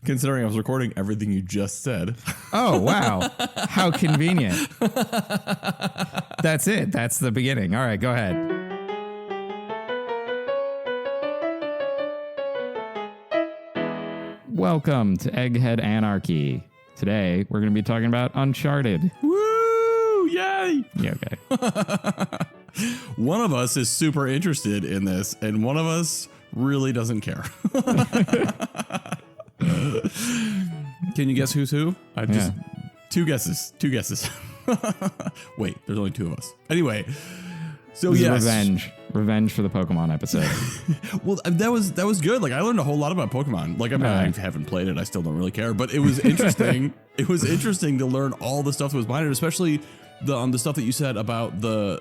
Considering I was recording everything you just said. Oh, wow. How convenient. That's it. That's the beginning. All right, go ahead. Welcome to Egghead Anarchy. Today, we're going to be talking about Uncharted. Woo! Yay! Yeah, okay. One of us is super interested in this, and one of us really doesn't care. Can you guess who's who? Two guesses. Wait, there's only two of us. Anyway, so yes, revenge for the Pokemon episode. Well, that was good. Like, I learned a whole lot about Pokemon. Like, I mean, I haven't played it. I still don't really care, but it was interesting. It was interesting to learn all the stuff that was behind it, especially the stuff that you said about the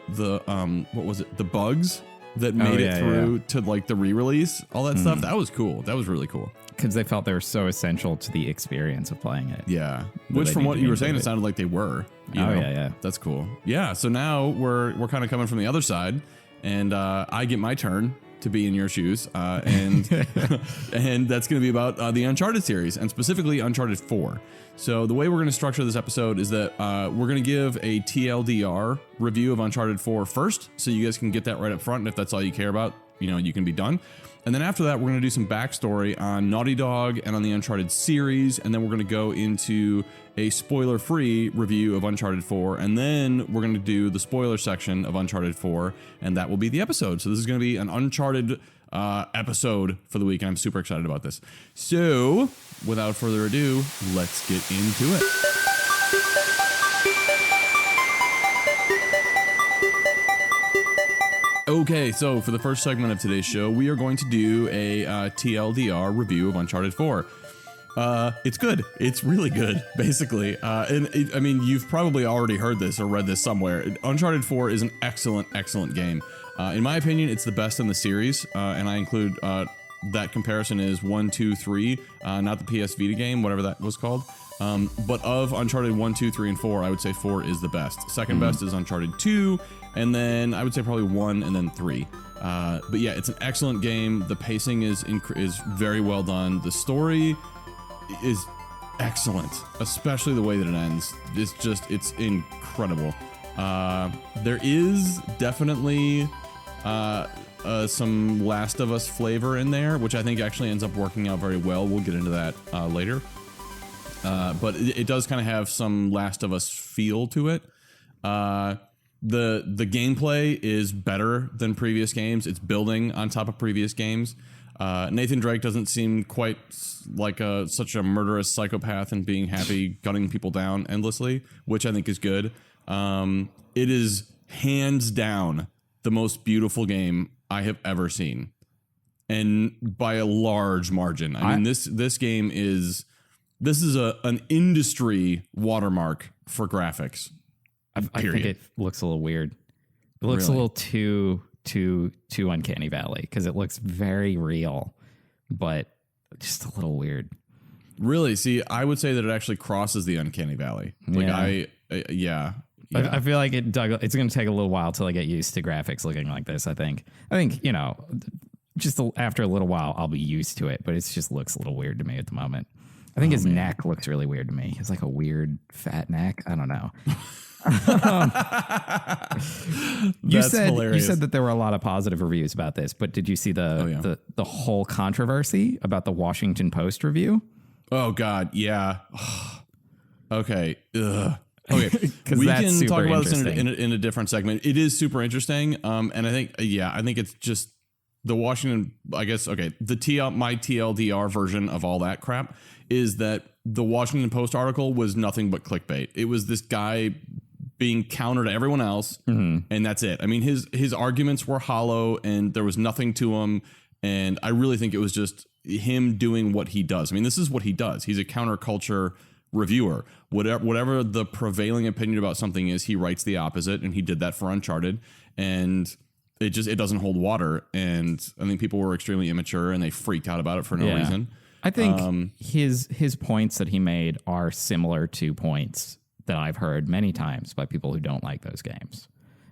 what was it? The bugs that made it through to like the re-release, all that stuff. That was cool. That was really cool. Because they felt they were so essential to the experience of playing it. Yeah. Which from what you were saying, it sounded like they were. You know? Yeah. That's cool. Yeah. So now we're kind of coming from the other side, and I get my turn to be in your shoes, and and that's going to be about the Uncharted series, and specifically Uncharted 4. So the way we're going to structure this episode is that we're going to give a TLDR review of Uncharted 4 first, so you guys can get that right up front, and if that's all you care about, you know, you can be done. And then after that, we're going to do some backstory on Naughty Dog and on the Uncharted series, and then we're going to go into a spoiler-free review of Uncharted 4, and then we're going to do the spoiler section of Uncharted 4, and that will be the episode. So this is going to be an Uncharted episode for the week, and I'm super excited about this. So, without further ado, let's get into it. Okay, so for the first segment of today's show, we are going to do a TLDR review of Uncharted 4. It's good. It's really good, basically. I mean, you've probably already heard this or read this somewhere. Uncharted 4 is an excellent, excellent game. In my opinion, it's the best in the series, and I include that comparison is 1, 2, 3, not the PS Vita game, whatever that was called. But of Uncharted 1, 2, 3, and 4, I would say 4 is the best. Second best is Uncharted 2, and then I would say probably 1 and then 3. But yeah, it's an excellent game. The pacing is very well done. The story is excellent, especially the way that it ends. It's incredible. There is definitely some Last of Us flavor in there, which I think actually ends up working out very well. We'll get into that later. But it does kind of have some Last of Us feel to it. The gameplay is better than previous games. It's building on top of previous games. Nathan Drake doesn't seem quite like such a murderous psychopath and being happy gunning people down endlessly, which I think is good. It is hands down the most beautiful game I have ever seen, and by a large margin. I mean, this game is an industry watermark for graphics. I think it looks a little weird. It looks a little too Uncanny Valley, because it looks very real, but just a little weird. Really? See, I would say that it actually crosses the Uncanny Valley. Like yeah. I feel like it's going to take a little while till I get used to graphics looking like this. I think, you know, just after a little while, I'll be used to it, but it just looks a little weird to me at the moment. I think his neck looks really weird to me. He has like a weird fat neck. I don't know. You said that there were a lot of positive reviews about this, but did you see the whole controversy about the Washington Post review? Oh God, yeah. Okay. Ugh. Okay, we can talk about this in a different segment. It is super interesting, and I think it's just the Washington. I guess my TLDR version of all that crap is that the Washington Post article was nothing but clickbait. It was this guy being counter to everyone else, and that's it. I mean, his arguments were hollow, and there was nothing to him. And I really think it was just him doing what he does. I mean, this is what he does. He's a counterculture reviewer. Whatever the prevailing opinion about something is, he writes the opposite, and he did that for Uncharted, and it doesn't hold water. And I think people were extremely immature, and they freaked out about it for no reason. I think his points that he made are similar to points that I've heard many times by people who don't like those games,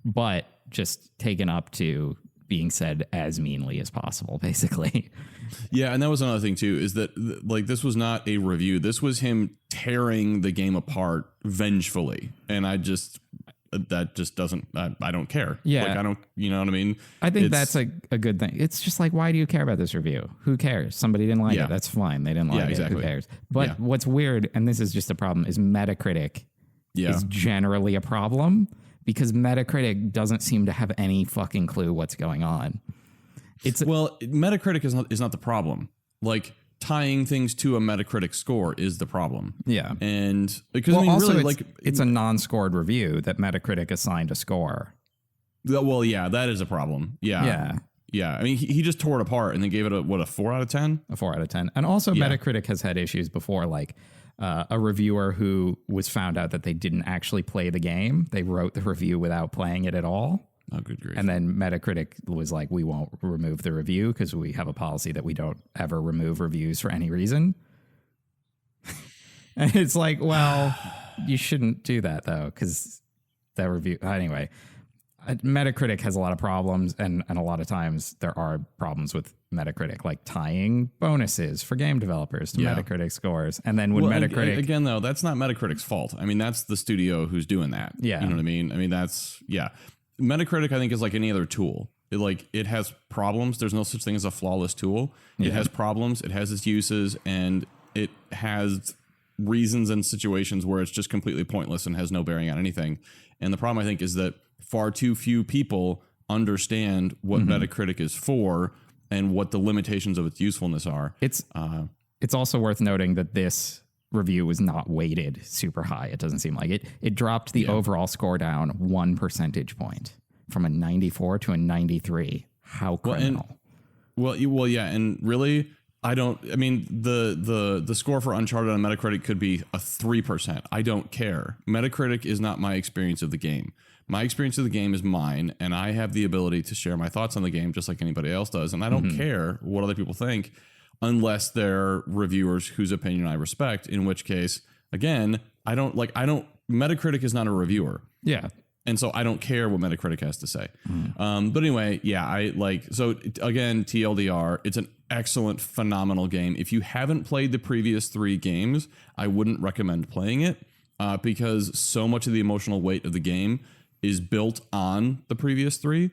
but just taken up to being said as meanly as possible, basically. Yeah, and that was another thing too, is that like this was not a review. This was him tearing the game apart vengefully, and that just doesn't. I don't care. Yeah, like I don't. You know what I mean? I think that's a good thing. It's just like, why do you care about this review? Who cares? Somebody didn't like it. That's fine. They didn't like it. Who cares? But what's weird, and this is just a problem, is Metacritic is generally a problem because Metacritic doesn't seem to have any fucking clue what's going on. Metacritic is not the problem. Like tying things to a Metacritic score is the problem. Yeah, and because it's a non-scored review that Metacritic assigned a score. Well, yeah, that is a problem. Yeah. I mean, he just tore it apart and then gave it a 4 out of 10. A 4 out of 10. And also, Metacritic has had issues before, like a reviewer who was found out that they didn't actually play the game. They wrote the review without playing it at all. Oh, good grief. And then Metacritic was like, we won't remove the review because we have a policy that we don't ever remove reviews for any reason. And it's like, well, you shouldn't do that, though, because that review... Anyway, Metacritic has a lot of problems, and a lot of times there are problems with Metacritic, like tying bonuses for game developers to Metacritic scores. And then when Metacritic... Again, though, that's not Metacritic's fault. I mean, that's the studio who's doing that. Yeah. You know what I mean? I mean, that's... Yeah. Metacritic, I think, is like any other tool. It has problems. There's no such thing as a flawless tool. It has problems. It has its uses, and it has reasons and situations where it's just completely pointless and has no bearing on anything. And the problem, I think, is that far too few people understand what Metacritic is for and what the limitations of its usefulness are. It's also worth noting that this review was not weighted super high. It doesn't seem like it. It dropped the overall score down 1 percentage point from a 94 to a 93. How criminal. Yeah. And really, I mean, the score for Uncharted on Metacritic could be a 3%. I don't care. Metacritic is not my experience of the game. My experience of the game is mine, and I have the ability to share my thoughts on the game just like anybody else does. And I don't care what other people think unless they're reviewers whose opinion I respect, in which case, again, Metacritic is not a reviewer. Yeah. And so I don't care what Metacritic has to say. But anyway, again, TLDR, it's an excellent, phenomenal game. If you haven't played the previous 3 games, I wouldn't recommend playing it because so much of the emotional weight of the game is built on the previous 3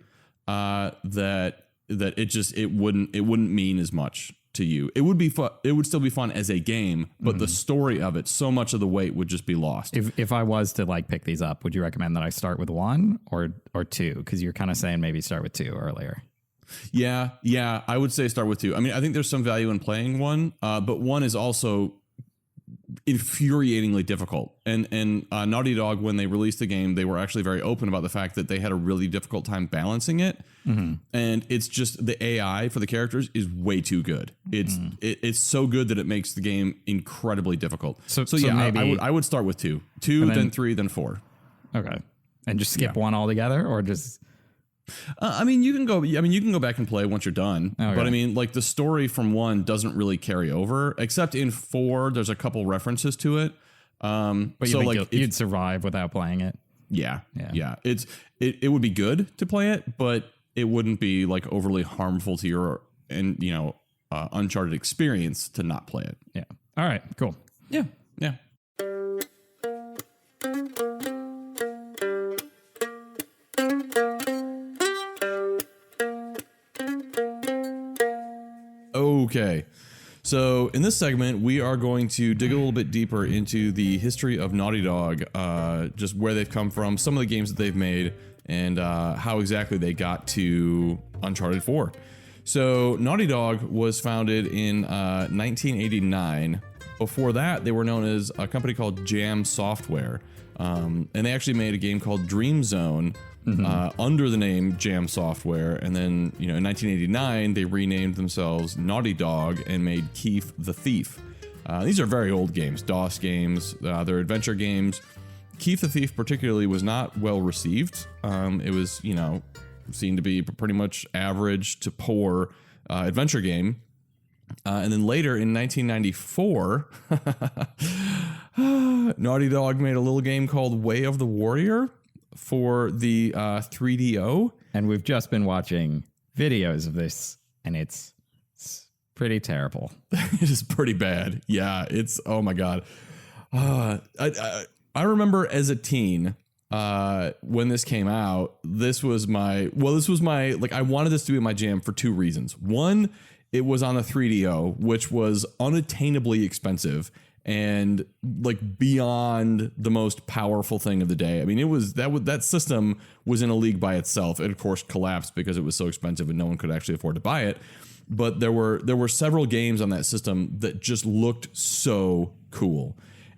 that it wouldn't mean as much to you. It would be fun. It would still be fun as a game, but the story of it, so much of the weight would just be lost. If I was to like pick these up, would you recommend that I start with 1 or 2? Because you're kind of saying maybe start with 2 earlier. Yeah, I would say start with 2. I mean, I think there's some value in playing 1, but 1 is also infuriatingly difficult. And Naughty Dog, when they released the game, they were actually very open about the fact that they had a really difficult time balancing it. And it's just the AI for the characters is way too good. It's so good that it makes the game incredibly difficult. So yeah, maybe I would start with 2, then 3, then 4. Okay, and just skip 1 altogether, or just. I mean, you can go back and play once you're done. Okay. But I mean, like the story from 1 doesn't really carry over, except in 4, there's a couple references to it. But you think you'd survive without playing it? Yeah. It would be good to play it, but it wouldn't be like overly harmful to your Uncharted experience to not play it. Yeah. All right. Cool. Yeah. Okay, so in this segment, we are going to dig a little bit deeper into the history of Naughty Dog, just where they've come from, some of the games that they've made, and how exactly they got to Uncharted 4. So Naughty Dog was founded in 1989. Before that, they were known as a company called Jam Software, and they actually made a game called Dream Zone, under the name Jam Software, and then in 1989 they renamed themselves Naughty Dog and made Keith the Thief. These are very old games, DOS games. They're adventure games. Keith the Thief particularly was not well received. It was seen to be pretty much average to poor adventure game. And then later in 1994, Naughty Dog made a little game called Way of the Warrior for the 3DO. And we've just been watching videos of this, and it's pretty terrible. It is pretty bad. Yeah, it's, oh my God. I remember as a teen, when this came out, this was my, like, I wanted this to be my jam for two reasons. One, it was on the 3DO, which was unattainably expensive and like beyond the most powerful thing of the day. I mean, it was that system was in a league by itself. It of course collapsed because it was so expensive and no one could actually afford to buy it. But there were several games on that system that just looked so cool.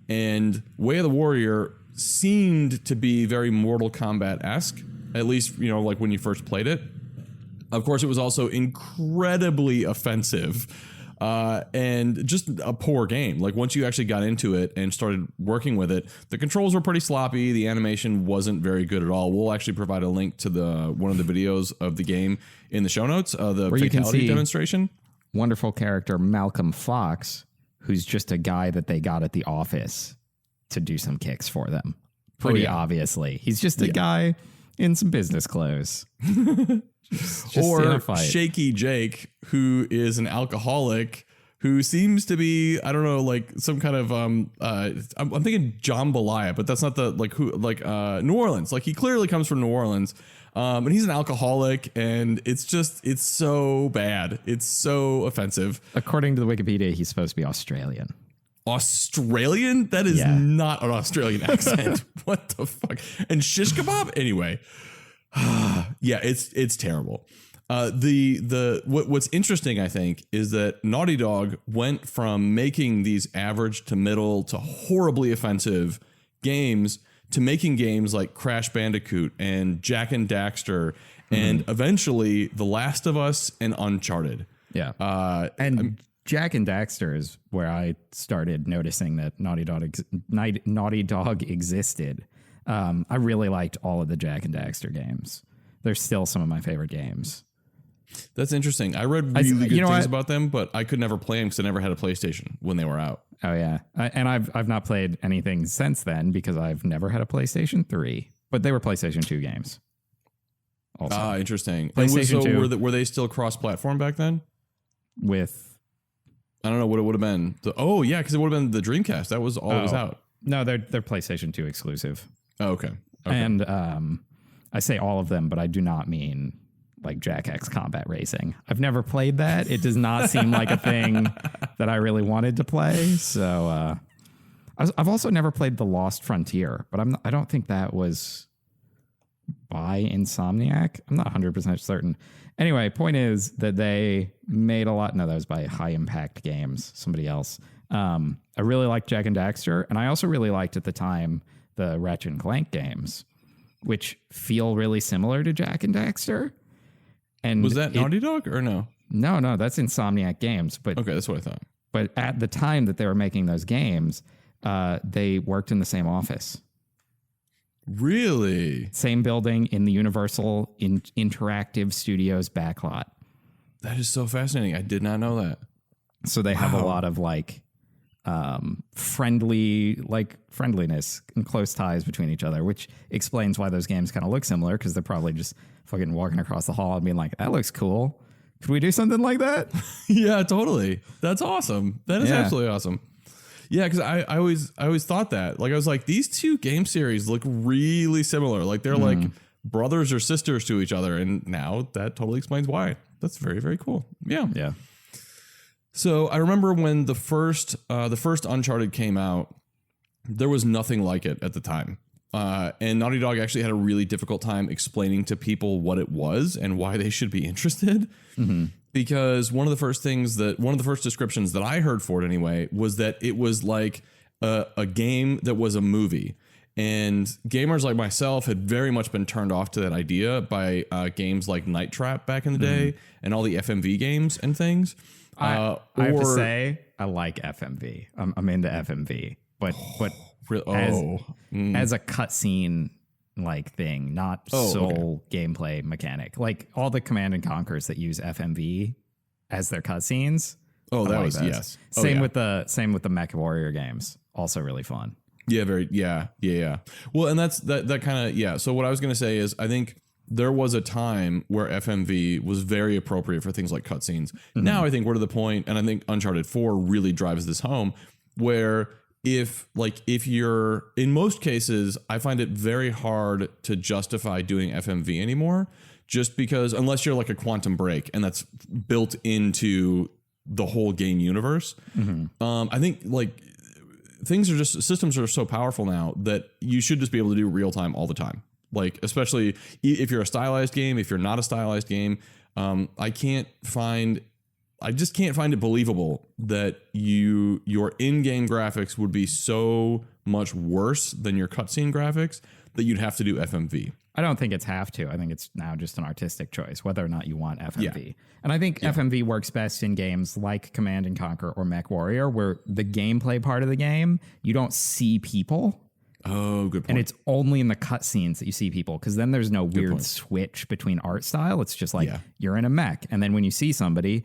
And Way of the Warrior seemed to be very Mortal Kombat-esque, at least, you know, like when you first played it. Of course, it was also incredibly offensive and just a poor game. Like once you actually got into it and started working with it, the controls were pretty sloppy. The animation wasn't very good at all. We'll actually provide a link to one of the videos of the game in the show notes, the where fatality demonstration. Wonderful character Malcolm Fox, who's just a guy that they got at the office to do some kicks for them. Pretty obviously. He's just a guy in some business clothes. just or Shaky Jake, who is an alcoholic who seems to be, I don't know, like some kind of I'm thinking jambalaya, but that's not the New Orleans. Like he clearly comes from New Orleans. And he's an alcoholic, and it's so bad. It's so offensive. According to the Wikipedia, he's supposed to be Australian. Australian? That is not an Australian accent. What the fuck? And shish kebab? Anyway. Yeah, it's terrible. What's interesting, I think, is that Naughty Dog went from making these average to middle to horribly offensive games to making games like Crash Bandicoot and Jak and Daxter and eventually The Last of Us and Uncharted. Yeah. Jak and Daxter is where I started noticing that Naughty Dog existed. I really liked all of the Jak and Daxter games. They're still some of my favorite games. That's interesting. I read really good things about them, but I could never play them because I never had a PlayStation when they were out. Oh yeah, and I've not played anything since then because I've never had a PlayStation 3. But they were PlayStation 2 games. Also. Interesting. PlayStation 2. Were they still cross-platform back then? With, I don't know what it would have been. Because it would have been the Dreamcast. That was all it was out. No, they're PlayStation 2 exclusive. Oh, okay. And I say all of them, but I do not mean like Jak X Combat Racing. I've never played that. It does not seem like a thing that I really wanted to play. So I've also never played The Lost Frontier, but I don't think that was by Insomniac. I'm not 100% certain. Anyway, point is that they made a lot. No, that was by High Impact Games, somebody else. I really liked Jak and Daxter, and I also really liked at the time the Ratchet and Clank games, which feel really similar to Jak and Daxter. And was that Naughty Dog or no? No, that's Insomniac Games. But okay, that's what I thought. But at the time that they were making those games, they worked in the same office. Really? Same building in the Universal Interactive Studios backlot. That is so fascinating. I did not know that. So they have a lot of friendliness and close ties between each other, which explains why those games kind of look similar, because they're probably just fucking walking across the hall and being like, that looks cool. Could we do something like that? Yeah, totally. That's awesome. That is absolutely awesome. Yeah, because I always thought that. Like, I was like, these two game series look really similar. Like, they're like brothers or sisters to each other. And now that totally explains why. That's very, very cool. Yeah. Yeah. So I remember when the first Uncharted came out, there was nothing like it at the time. And Naughty Dog actually had a really difficult time explaining to people what it was and why they should be interested. Mm-hmm. Because one of the first descriptions that I heard for it anyway was that it was like a game that was a movie. And gamers like myself had very much been turned off to that idea by games like Night Trap back in the day and all the FMV games and things. I have to say, I like FMV. I'm into FMV, but as a cutscene like thing, not sole gameplay mechanic. Like all the Command and Conquers that use FMV as their cutscenes. Oh, that was yes. Same with the Mech Warrior games. Also really fun. Yeah, yeah. Well, and that's that kind of. So what I was gonna say is, I think there was a time where FMV was very appropriate for things like cutscenes. Now I think we're to the point, and I think Uncharted 4 really drives this home, where if you're, in most cases, I find it very hard to justify doing FMV anymore, just because unless you're like a Quantum Break and that's built into the whole game universe. I think like systems are so powerful now that you should just be able to do real time all the time. Like, especially if you're a stylized game, if you're not a stylized game, I just can't find it believable that your in-game graphics would be so much worse than your cutscene graphics that you'd have to do FMV. I don't think it's have to. I think it's now just an artistic choice, whether or not you want FMV. Yeah. And I think FMV works best in games like Command and Conquer or Mech Warrior, where the gameplay part of the game, you don't see people. Oh, good point. And it's only in the cutscenes that you see people, because then there's no weird switch between art style. It's just like you're in a mech. And then when you see somebody,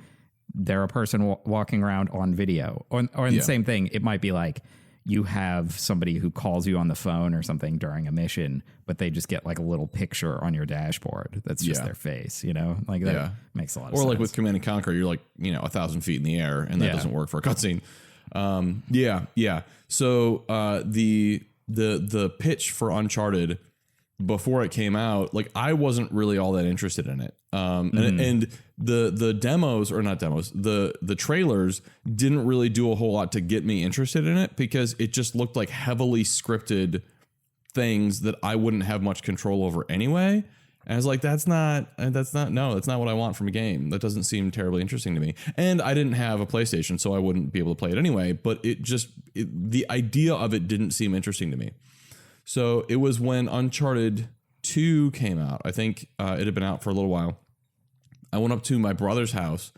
they're a person walking around on video. Or in the same thing, it might be like you have somebody who calls you on the phone or something during a mission, but they just get like a little picture on your dashboard that's just their face, you know? Like that makes a lot of sense. Or like with Command and Conquer, you're like, 1,000 feet in the air, and that doesn't work for a cutscene. So the pitch for Uncharted before it came out, like I wasn't really all that interested in it. And the demos, or not demos, the trailers didn't really do a whole lot to get me interested in it, because it just looked like heavily scripted things that I wouldn't have much control over anyway. And I was like, that's not what I want from a game. That doesn't seem terribly interesting to me. And I didn't have a PlayStation, so I wouldn't be able to play it anyway. But the idea of it didn't seem interesting to me. So it was when Uncharted 2 came out. I think it had been out for a little while. I went up to my brother's house,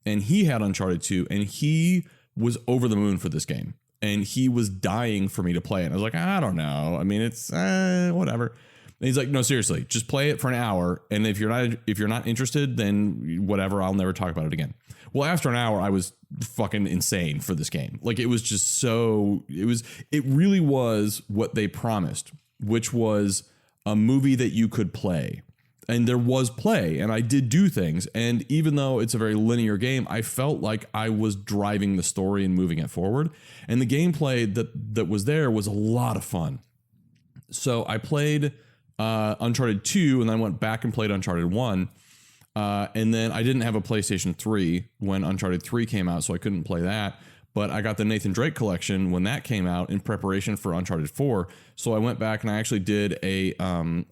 and he had Uncharted 2, and he was over the moon for this game. And he was dying for me to play it. I was like, I don't know. I mean, it's whatever. And he's like, no, seriously, just play it for an hour. And if you're not interested, then whatever, I'll never talk about it again. Well, after an hour, I was fucking insane for this game. Like, it was just it really was what they promised, which was a movie that you could play. And there was play, and I did do things. And even though it's a very linear game, I felt like I was driving the story and moving it forward. And the gameplay that was there was a lot of fun. So I played Uncharted 2, and then I went back and played Uncharted 1. And then I didn't have a PlayStation 3 when Uncharted 3 came out, so I couldn't play that. But I got the Nathan Drake collection when that came out in preparation for Uncharted 4. So I went back and I actually did a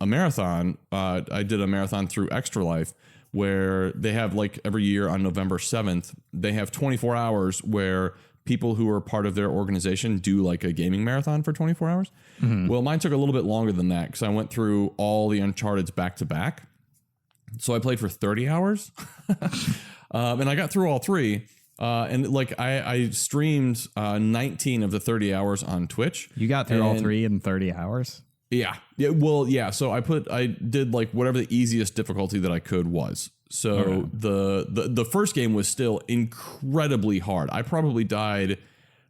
marathon. I did a marathon through Extra Life, where they have, like, every year on November 7th, they have 24 hours where people who are part of their organization do like a gaming marathon for 24 hours. Well, mine took a little bit longer than that, because I went through all the Uncharted's back to back. So I played for 30 hours and I got through all three. And like I streamed 19 of the 30 hours on Twitch. You got through all three in 30 hours? Yeah. Well, yeah. So I did like whatever the easiest difficulty that I could was. So the first game was still incredibly hard. I probably died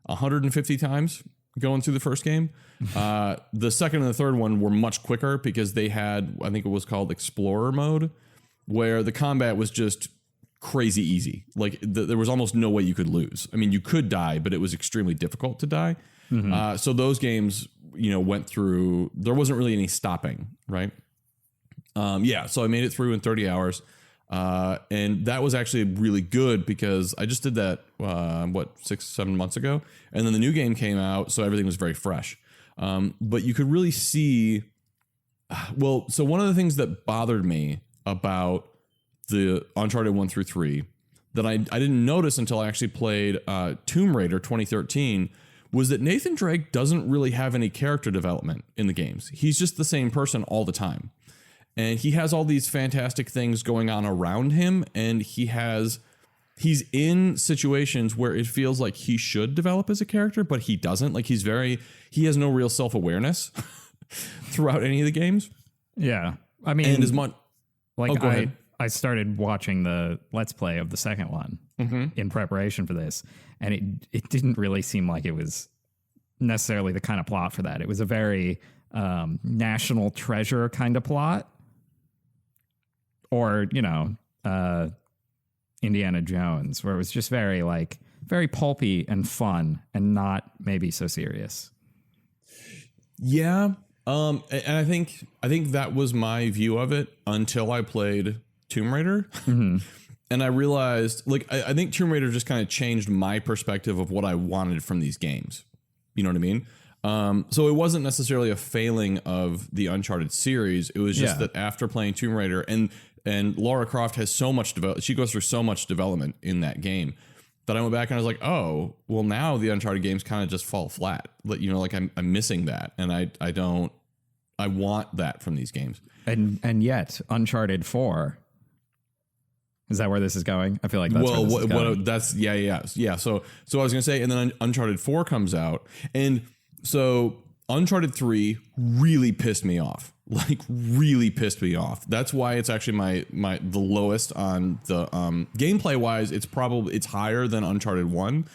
150 times going through the first game. The second and the third one were much quicker, because they had, I think it was called Explorer mode, where the combat was just crazy easy. Like there was almost no way you could lose. I mean, you could die, but it was extremely difficult to die. So those games, went through, there wasn't really any stopping, right? So I made it through in 30 hours. And that was actually really good, because I just did that, 6-7 months ago. And then the new game came out, so everything was very fresh. But you could really see, so one of the things that bothered me about the Uncharted 1 through 3 that I didn't notice until I actually played Tomb Raider 2013 was that Nathan Drake doesn't really have any character development in the games. He's just the same person all the time. And he has all these fantastic things going on around him, and he's in situations where it feels like he should develop as a character, but he doesn't. Like he has no real self-awareness throughout any of the games. Yeah. I mean, and as much like I started watching the Let's Play of the second one in preparation for this, and it didn't really seem like it was necessarily the kind of plot for that. It was a very National Treasure kind of plot. or, Indiana Jones, where it was just very pulpy and fun and not maybe so serious. Yeah. And I think that was my view of it until I played Tomb Raider. Mm-hmm. And I realized, I think Tomb Raider just kind of changed my perspective of what I wanted from these games. You know what I mean? So it wasn't necessarily a failing of the Uncharted series. It was just that after playing Tomb Raider, and Lara Croft has so much she goes through so much development in that game, that I went back and I was like, oh, well, now the Uncharted games kind of just fall flat. I'm missing that, and I want that from these games. And yet, Uncharted 4. Is that where this is going? I feel like that's where this is going. Yeah. So I was gonna say, and then Uncharted 4 comes out, and so Uncharted 3 really pissed me off. Really pissed me off. That's why it's actually the lowest on the gameplay wise. It's higher than Uncharted 1,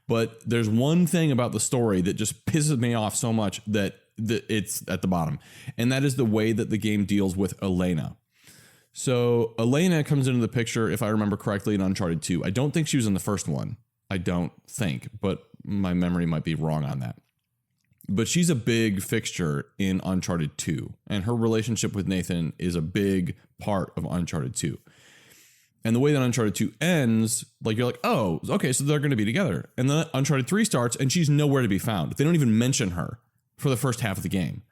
but there's one thing about the story that just pisses me off so much that it's at the bottom, and that is the way that the game deals with Elena. So Elena comes into the picture, if I remember correctly, in Uncharted 2. I don't think she was in the first one. I don't think, but my memory might be wrong on that. But she's a big fixture in Uncharted 2, and her relationship with Nathan is a big part of Uncharted 2. And the way that Uncharted 2 ends, you're like, oh, okay, so they're going to be together. And then Uncharted 3 starts, and she's nowhere to be found. They don't even mention her for the first half of the game.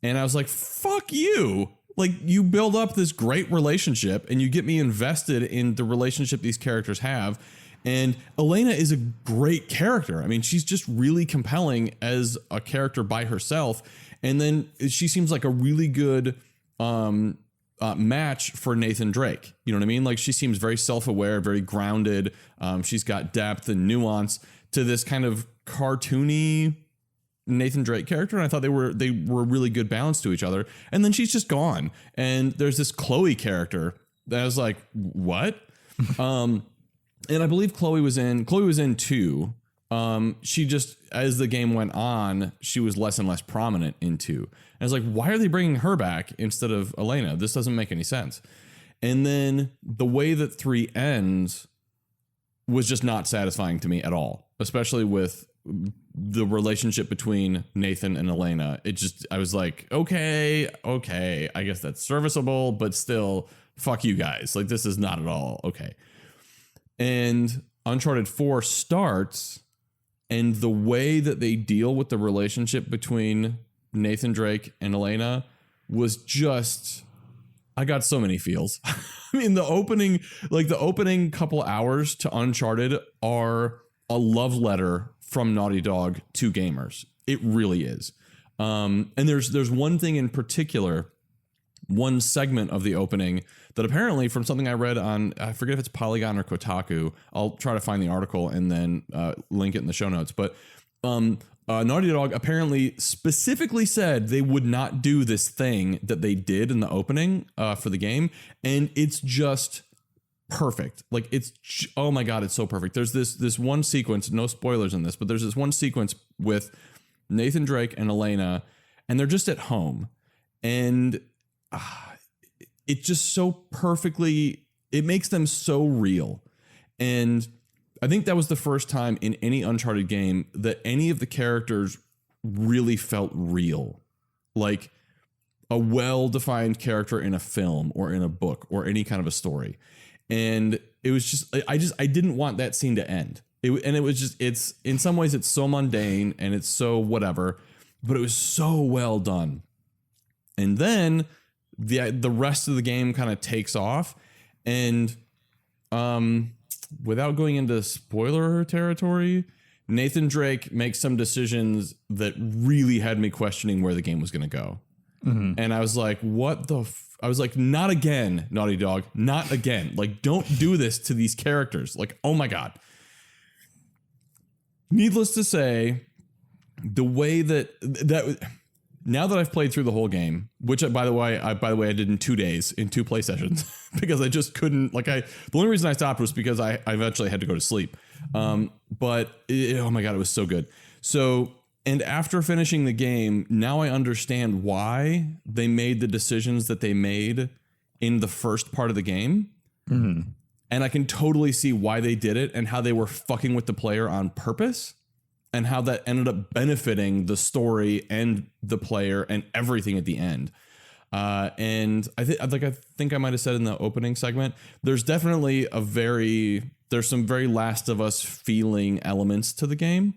And I was like, fuck you. You build up this great relationship, and you get me invested in the relationship these characters have. And Elena is a great character. I mean, she's just really compelling as a character by herself. And then she seems like a really good match for Nathan Drake. You know what I mean? She seems very self-aware, very grounded. She's got depth and nuance to this kind of cartoony Nathan Drake character, and I thought they were a really good balance to each other. And then she's just gone, and there's this Chloe character that I was like, what? And I believe Chloe was in 2. She just, as the game went on, she was less and less prominent in 2. And I was like, why are they bringing her back instead of Elena? This doesn't make any sense. And then the way that 3 ends was just not satisfying to me at all, especially with the relationship between Nathan and Elena. I was like, okay, I guess that's serviceable, but still, fuck you guys. This is not at all okay. And Uncharted 4 starts, and the way that they deal with the relationship between Nathan Drake and Elena was just, I got so many feels. I mean, the opening couple hours to Uncharted are a love letter from Naughty Dog to gamers. It really is. And there's one thing in particular, one segment of the opening that apparently, from something I read on, I forget if it's Polygon or Kotaku. I'll try to find the article and then link it in the show notes. But Naughty Dog apparently specifically said they would not do this thing that they did in the opening for the game. And it's just perfect. Oh my God, it's so perfect. There's this one sequence, no spoilers in this, but there's this one sequence with Nathan Drake and Elena, and they're just at home. And it just so perfectly, it makes them so real. And I think that was the first time in any Uncharted game that any of the characters really felt real. Like a well-defined character in a film or in a book or any kind of a story. And it was just, I didn't want that scene to end. It's in some ways it's so mundane and it's so whatever, but it was so well done. And then the rest of the game kind of takes off, and without going into spoiler territory, Nathan Drake makes some decisions that really had me questioning where the game was going to go. Mm-hmm. And I was like, what the I was like, not again, Naughty Dog, not again. Don't do this to these characters. Oh my God. Needless to say, the way that now that I've played through the whole game, which by the way I did in 2 days in 2 play sessions because I just couldn't, the only reason I stopped was because I eventually had to go to sleep. Oh my God, it was so good. So, and after finishing the game, now I understand why they made the decisions that they made in the first part of the game. Mm-hmm. And I can totally see why they did it and how they were fucking with the player on purpose and how that ended up benefiting the story and the player and everything at the end. And I think I might have said in the opening segment, there's definitely there's some very Last of Us feeling elements to the game,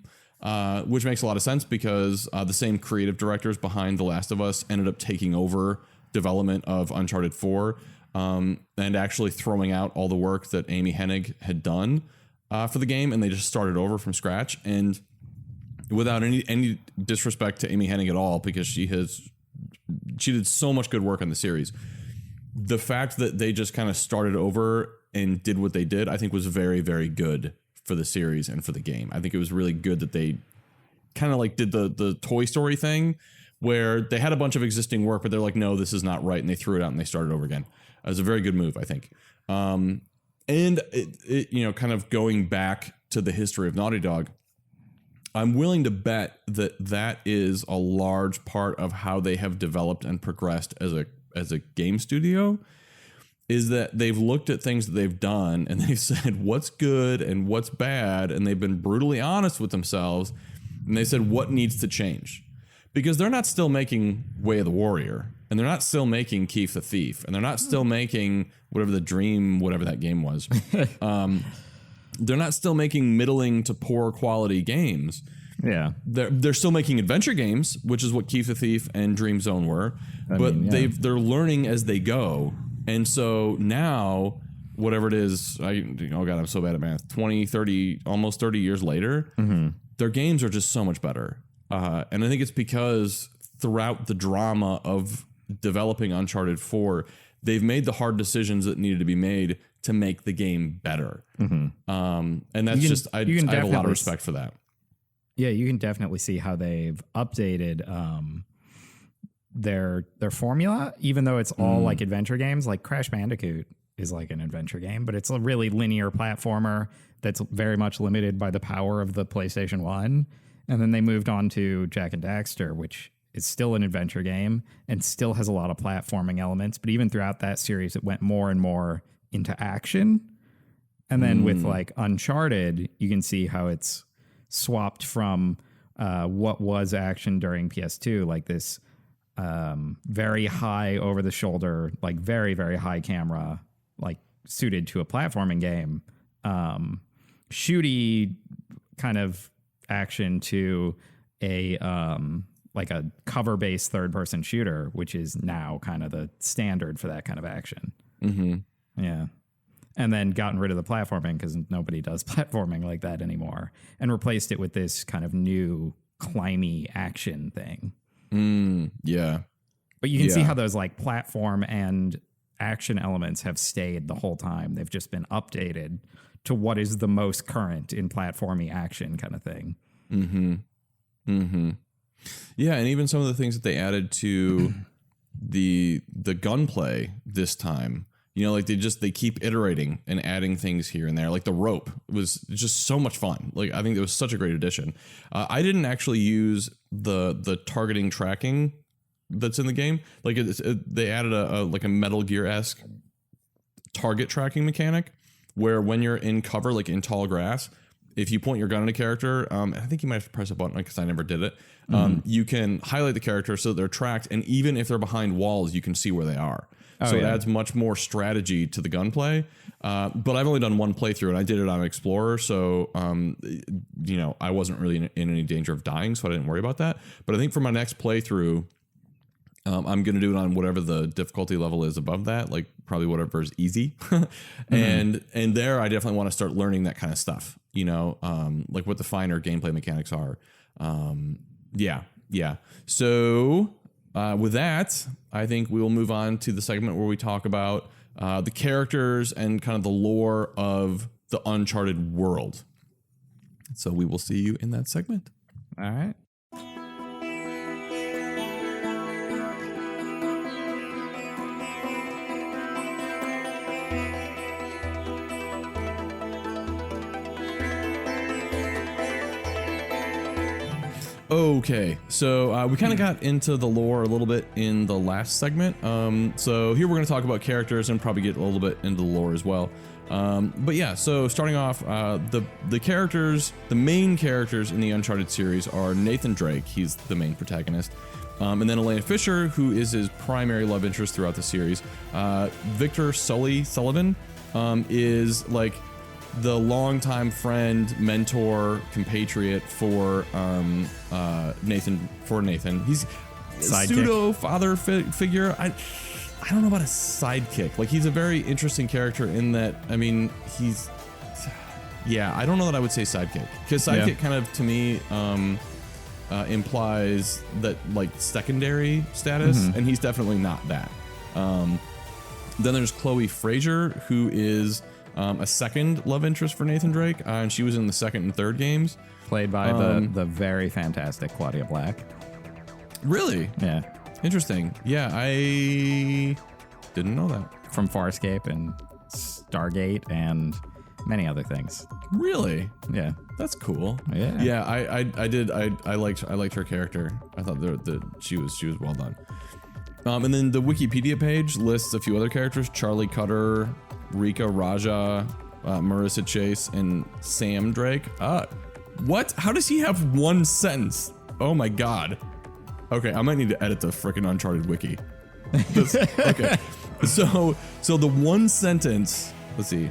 which makes a lot of sense because the same creative directors behind The Last of Us ended up taking over development of Uncharted 4, and actually throwing out all the work that Amy Hennig had done for the game, and they just started over from scratch. And without any disrespect to Amy Hennig at all, because she did so much good work on the series, the fact that they just kind of started over and did what they did, I think was very, very good for the series and for the game. I think it was really good that they kind of like did the Toy Story thing where they had a bunch of existing work, but they're like, no, this is not right. And they threw it out and they started over again. It was a very good move, I think. And it kind of going back to the history of Naughty Dog, I'm willing to bet that is a large part of how they have developed and progressed as a game studio, is that they've looked at things that they've done and they've said what's good and what's bad, and they've been brutally honest with themselves, and they said what needs to change. Because they're not still making Way of the Warrior, and they're not still making Keef the Thief, and they're not still making whatever that game was. They're not still making middling to poor quality games. Yeah, they're still making adventure games, which is what Keef the Thief and Dream Zone were. They're learning as they go, and so now whatever it is, I'm so bad at math. 20, 30, almost 30 years later, their games are just so much better. And I think it's because throughout the drama of developing Uncharted 4, they've made the hard decisions that needed to be made to make the game better. And that's I have a lot of respect for that. Yeah, you can definitely see how they've updated their formula, even though it's all like adventure games. Like Crash Bandicoot is like an adventure game, but it's a really linear platformer that's very much limited by the power of the PlayStation 1. And then they moved on to Jak and Daxter, which is still an adventure game and still has a lot of platforming elements. But even throughout that series, it went more and more into action. And then with like Uncharted, you can see how it's swapped from what was action during PS2, like this very high over the shoulder, like very, very high camera, like suited to a platforming game, shooty kind of action to a like a cover-based third-person shooter, which is now kind of the standard for that kind of action. Yeah. And then gotten rid of the platforming because nobody does platforming like that anymore, and replaced it with this kind of new climby action thing. Yeah. But you can see how those like platform and action elements have stayed the whole time. They've just been updated to what is the most current in platformy action kind of thing. Yeah, and even some of the things that they added to the gunplay this time, like they keep iterating and adding things here and there. Like the rope was just so much fun. Like I think it was such a great addition. I didn't actually use the targeting tracking that's in the game. Like they added a Metal Gear-esque target tracking mechanic where when you're in cover, like in tall grass, if you point your gun at a character, I think you might have to press a button because I never did it. You can highlight the character so that they're tracked, and even if they're behind walls, you can see where they are. It adds much more strategy to the gunplay. But I've only done one playthrough, and I did it on Explorer, so I wasn't really in any danger of dying, so I didn't worry about that. But I think for my next playthrough, I'm going to do it on whatever the difficulty level is above that, like probably whatever is easy. And there I definitely want to start learning that kind of stuff, like what the finer gameplay mechanics are. Yeah. So with that, I think we will move on to the segment where we talk about the characters and kind of the lore of the Uncharted world. So we will see you in that segment. All right. Okay, so we kind of got into the lore a little bit in the last segment. So here we're going to talk about characters and probably get a little bit into the lore as well. But yeah, so starting off, the characters, the main characters in the Uncharted series are Nathan Drake, he's the main protagonist, and then Elena Fisher, who is his primary love interest throughout the series. Victor Sullivan is like the longtime friend, mentor, compatriot for Nathan. He's a pseudo father figure. I don't know about a sidekick. Like, he's a very interesting character in that, I mean, I don't know that I would say sidekick, because sidekick kind of to me implies that, like, secondary status, and he's definitely not that. Then there's Chloe Fraser, who is a second love interest for Nathan Drake, and she was in the second and third games. Played by the very fantastic Claudia Black. Really? Yeah. Interesting. Yeah, I didn't know that. From Farscape and Stargate and many other things. Really? Yeah. That's cool. Yeah. Yeah, I liked her character. I thought that she was well done. And then the Wikipedia page lists a few other characters: Charlie Cutter, Rika Raja, Marissa Chase, and Sam Drake. What? How does he have one sentence? Oh my god. Okay, I might need to edit the frickin' Uncharted wiki. Okay. So the one sentence, let's see.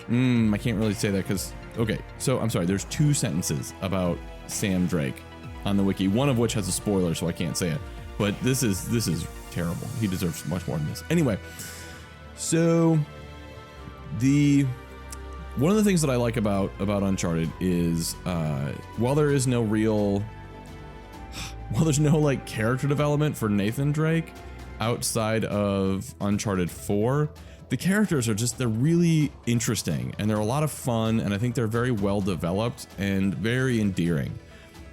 I can't really say that because, okay, so I'm sorry, there's two sentences about Sam Drake on the wiki, one of which has a spoiler, so I can't say it. But this is terrible. He deserves much more than this. Anyway, so one of the things that I like about Uncharted is while there's no like character development for Nathan Drake outside of Uncharted 4, the characters are they're really interesting, and they're a lot of fun, and I think they're very well developed and very endearing.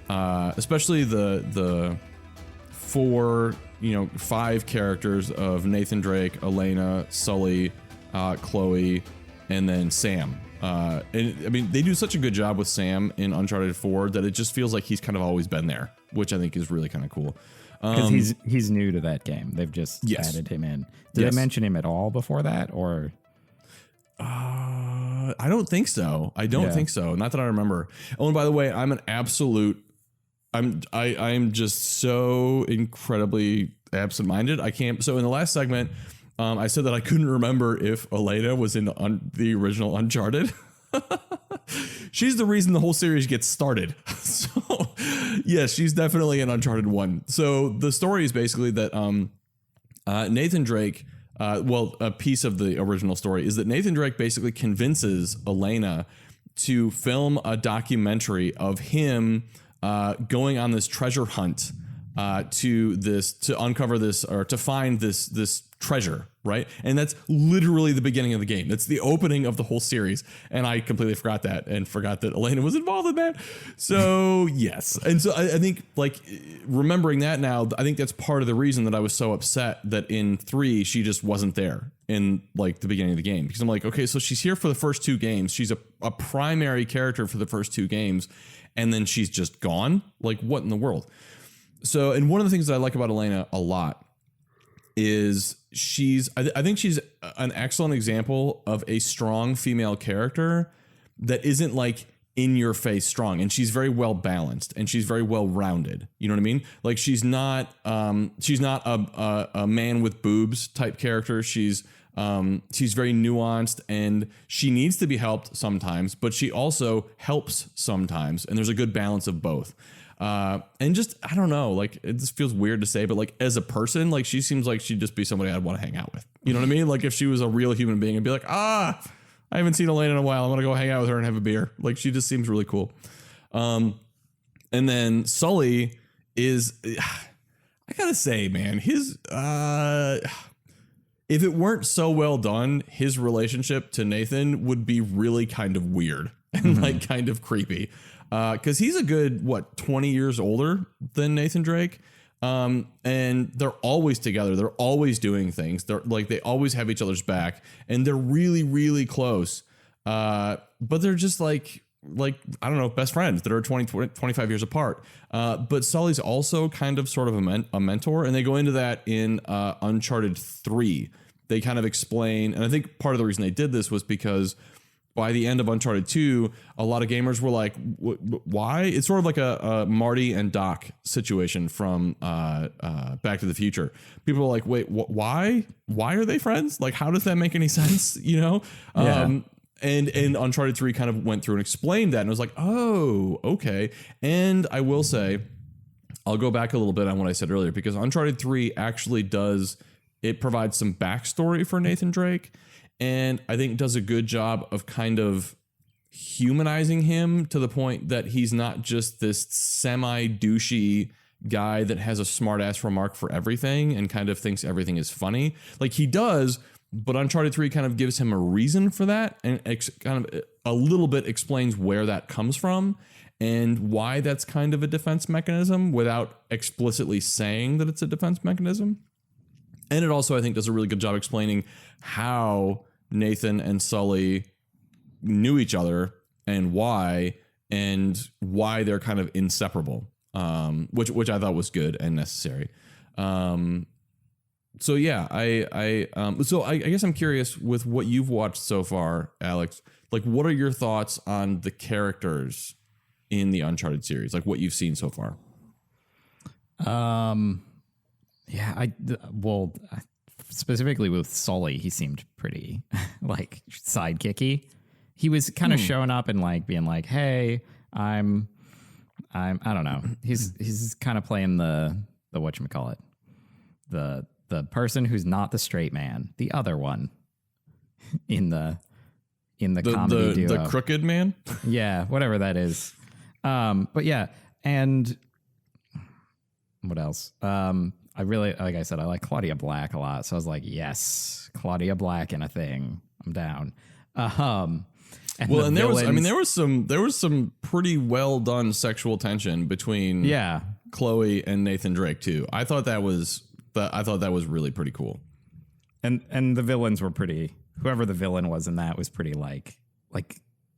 Especially the 5 characters of Nathan Drake, Elena, Sully, Chloe, and then Sam. And I mean, they do such a good job with Sam in Uncharted 4 that it just feels like he's kind of always been there, which I think is really kind of cool. Because he's new to that game. They've just added him in. Did they mention him at all before that, or? I don't think so. I don't think so. Not that I remember. Oh, and by the way, I'm just so incredibly absent-minded. I can't. So in the last segment, I said that I couldn't remember if Elena was in the original Uncharted. She's the reason the whole series gets started. So, yes, she's definitely in Uncharted 1. So the story is basically that Nathan Drake, a piece of the original story is that Nathan Drake basically convinces Elena to film a documentary of him going on this treasure hunt to uncover this, or to find this treasure, right? And that's literally the beginning of the game. That's the opening of the whole series. And I completely forgot that Elena was involved in that. So yes. And so I think, like, remembering that now, I think that's part of the reason that I was so upset that in 3, she just wasn't there in, like, the beginning of the game. Because I'm like, okay, so she's here for the first 2 games. She's a primary character for the first 2 games. And then she's just gone. Like, what in the world? So, and one of the things that I like about Elena a lot is I think she's an excellent example of a strong female character that isn't like in your face strong, and she's very well balanced and she's very well rounded. You know what I mean? Like, she's not a man with boobs type character. She's very nuanced, and she needs to be helped sometimes, but she also helps sometimes, and there's a good balance of both. And just, I don't know, like, it just feels weird to say, but like, as a person, like, she seems like she'd just be somebody I'd want to hang out with. You know what I mean? Like, if she was a real human being, I'd be like, I haven't seen Elena in a while. I'm going to go hang out with her and have a beer. Like, she just seems really cool. And then Sully is, I gotta say, man, his, if it weren't so well done, his relationship to Nathan would be really kind of weird and like kind of creepy. Because he's a good, 20 years older than Nathan Drake. And they're always together. They're always doing things. They always have each other's back, and they're really, really close. But they're just like, I don't know, best friends that are 25 years apart. But Sully's also kind of sort of a mentor, and they go into that in Uncharted 3. They kind of explain, and I think part of the reason they did this was because by the end of Uncharted 2, a lot of gamers were like, why? It's sort of like a Marty and Doc situation from Back to the Future. People are like, wait, why? Why are they friends? Like, how does that make any sense? You know? Yeah. And Uncharted 3 kind of went through and explained that. And I was like, oh, okay. And I will say, I'll go back a little bit on what I said earlier, because Uncharted 3 actually it provides some backstory for Nathan Drake. And I think does a good job of kind of humanizing him to the point that he's not just this semi-douchey guy that has a smart-ass remark for everything and kind of thinks everything is funny. Like, he does, but Uncharted 3 kind of gives him a reason for that, and kind of a little bit explains where that comes from and why that's kind of a defense mechanism without explicitly saying that it's a defense mechanism. And it also, I think, does a really good job explaining how Nathan and Sully knew each other and why they're kind of inseparable, which I thought was good and necessary. So yeah, I guess I'm curious with what you've watched so far, Alex. Like, what are your thoughts on the characters in the Uncharted series? Like, what you've seen so far? Yeah, specifically with Sully, he seemed pretty like sidekicky. He was kind of showing up and like being like, "Hey, I don't know." He's kind of playing the whatchamacallit, the person who's not the straight man, the other one in the comedy duo, the crooked man. Yeah, whatever that is. But yeah, and what else? I really, like I said, I like Claudia Black a lot. So I was like, yes, Claudia Black in a thing. I'm down. And there was some pretty well done sexual tension between Chloe and Nathan Drake too. I thought that was really pretty cool. And the villains were pretty. Whoever the villain was in that was pretty like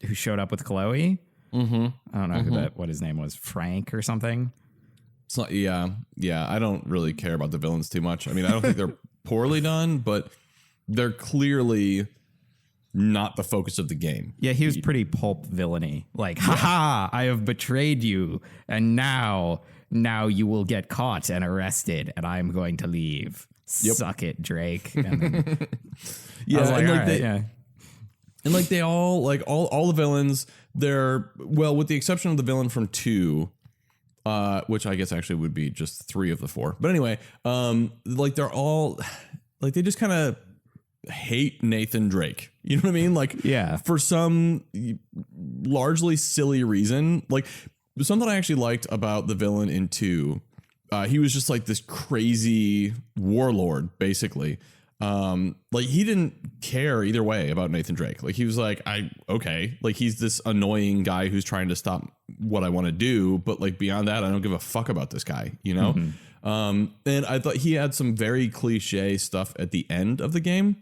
who showed up with Chloe. Mm-hmm. I don't know what his name was, Frank or something. So, yeah. I don't really care about the villains too much. I mean, I don't think they're poorly done, but they're clearly not the focus of the game. Yeah, he was pretty pulp villainy. Like, haha, I have betrayed you, and now you will get caught and arrested, and I'm going to leave. Yep. Suck it, Drake. And then, they all the villains. They're with the exception of the villain from 2. Which I guess actually would be just 3 of the 4. But anyway, they're all they just kind of hate Nathan Drake. You know what I mean? Like, yeah, for some largely silly reason. Like, something I actually liked about the villain in 2, he was just like this crazy warlord, basically. Like, he didn't care either way about Nathan Drake. Like, he was like, like, he's this annoying guy who's trying to stop what I want to do, but like beyond that, I don't give a fuck about this guy, you know? Mm-hmm. And I thought he had some very cliche stuff at the end of the game,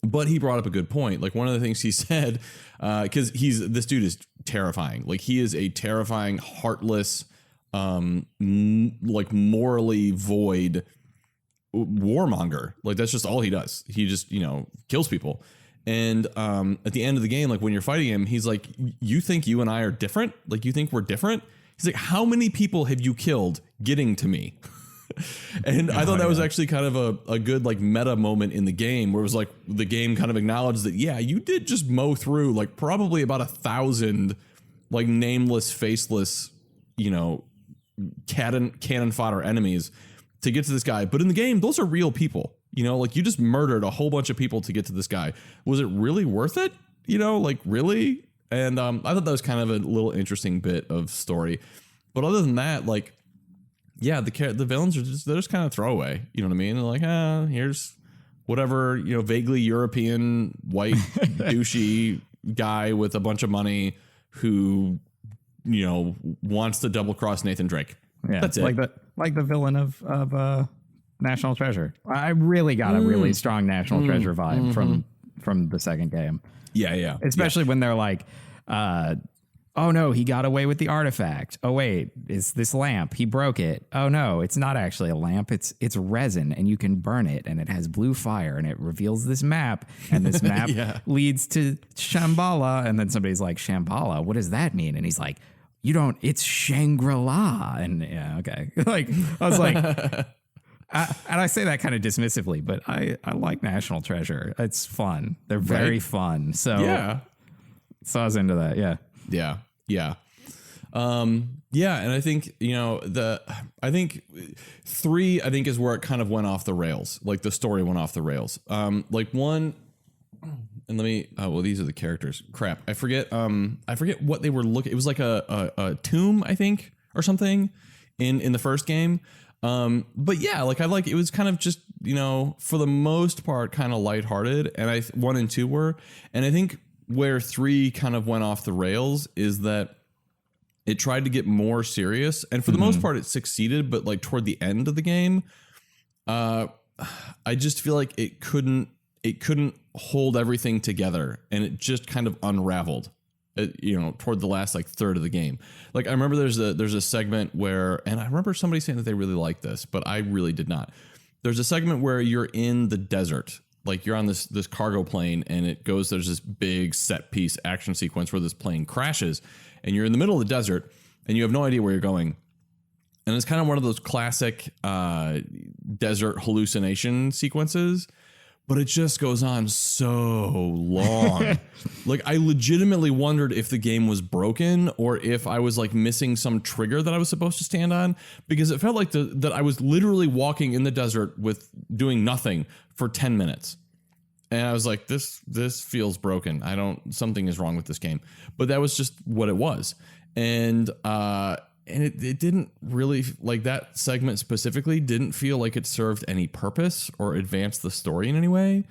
but he brought up a good point. Like, one of the things he said, because this dude is terrifying. Like, he is a terrifying, heartless, like morally void warmonger. Like, that's just all he does. He just, kills people. And at the end of the game, like, when you're fighting him, he's like, you think you and I are different? Like, you think we're different? He's like, how many people have you killed getting to me? And I thought that was actually kind of a good like meta moment in the game, where it was like the game kind of acknowledged that, yeah, you did just mow through like probably about 1,000 like nameless, faceless, cannon fodder enemies to get to this guy. But in the game, those are real people. Like, you just murdered a whole bunch of people to get to this guy. Was it really worth it? Like, really? And I thought that was kind of a little interesting bit of story. But other than that, like, yeah, the villains they're just kind of throwaway. You know what I mean? They're like, here's whatever, vaguely European white douchey guy with a bunch of money who, wants to double cross Nathan Drake. Yeah, that's it. Like the villain of National Treasure. I really got a really strong National Treasure vibe from the second game. Yeah. Especially when they're like, Oh no, he got away with the artifact. Oh wait, it's this lamp. He broke it. Oh no, it's not actually a lamp. It's resin, and you can burn it, and it has blue fire, and it reveals this map, and this map leads to Shambhala. And then somebody's like, Shambhala, what does that mean? And he's like, you don't. It's Shangri-La. And yeah, okay. Like I was like, and I say that kind of dismissively, but I like National Treasure. It's fun. They're very fun. So so I was into that. Yeah. Yeah. Yeah. And I think, I think 3, I think is where it kind of went off the rails. Like the story went off the rails. Like 1, and let me, these are the characters. Crap. I forget what they were looking. It was like a tomb, I think, or something in the first game. But yeah, like it was kind of just, for the most part, kind of lighthearted. And 1 and 2 were, and I think where 3 kind of went off the rails is that it tried to get more serious, and for the most part it succeeded, but like toward the end of the game, I just feel like it couldn't hold everything together, and it just kind of unraveled, toward the last like third of the game. Like I remember there's a segment where, and I remember somebody saying that they really liked this, but I really did not. There's a segment where you're in the desert. Like you're on this cargo plane, and there's this big set piece action sequence where this plane crashes, and you're in the middle of the desert, and you have no idea where you're going. And it's kind of one of those classic desert hallucination sequences, but it just goes on so long. Like I legitimately wondered if the game was broken or if I was like missing some trigger that I was supposed to stand on, because it felt like that I was literally walking in the desert with doing nothing for 10 minutes. And I was like, this feels broken. Something is wrong with this game. But that was just what it was. And it didn't really, like that segment specifically didn't feel like it served any purpose or advanced the story in any way.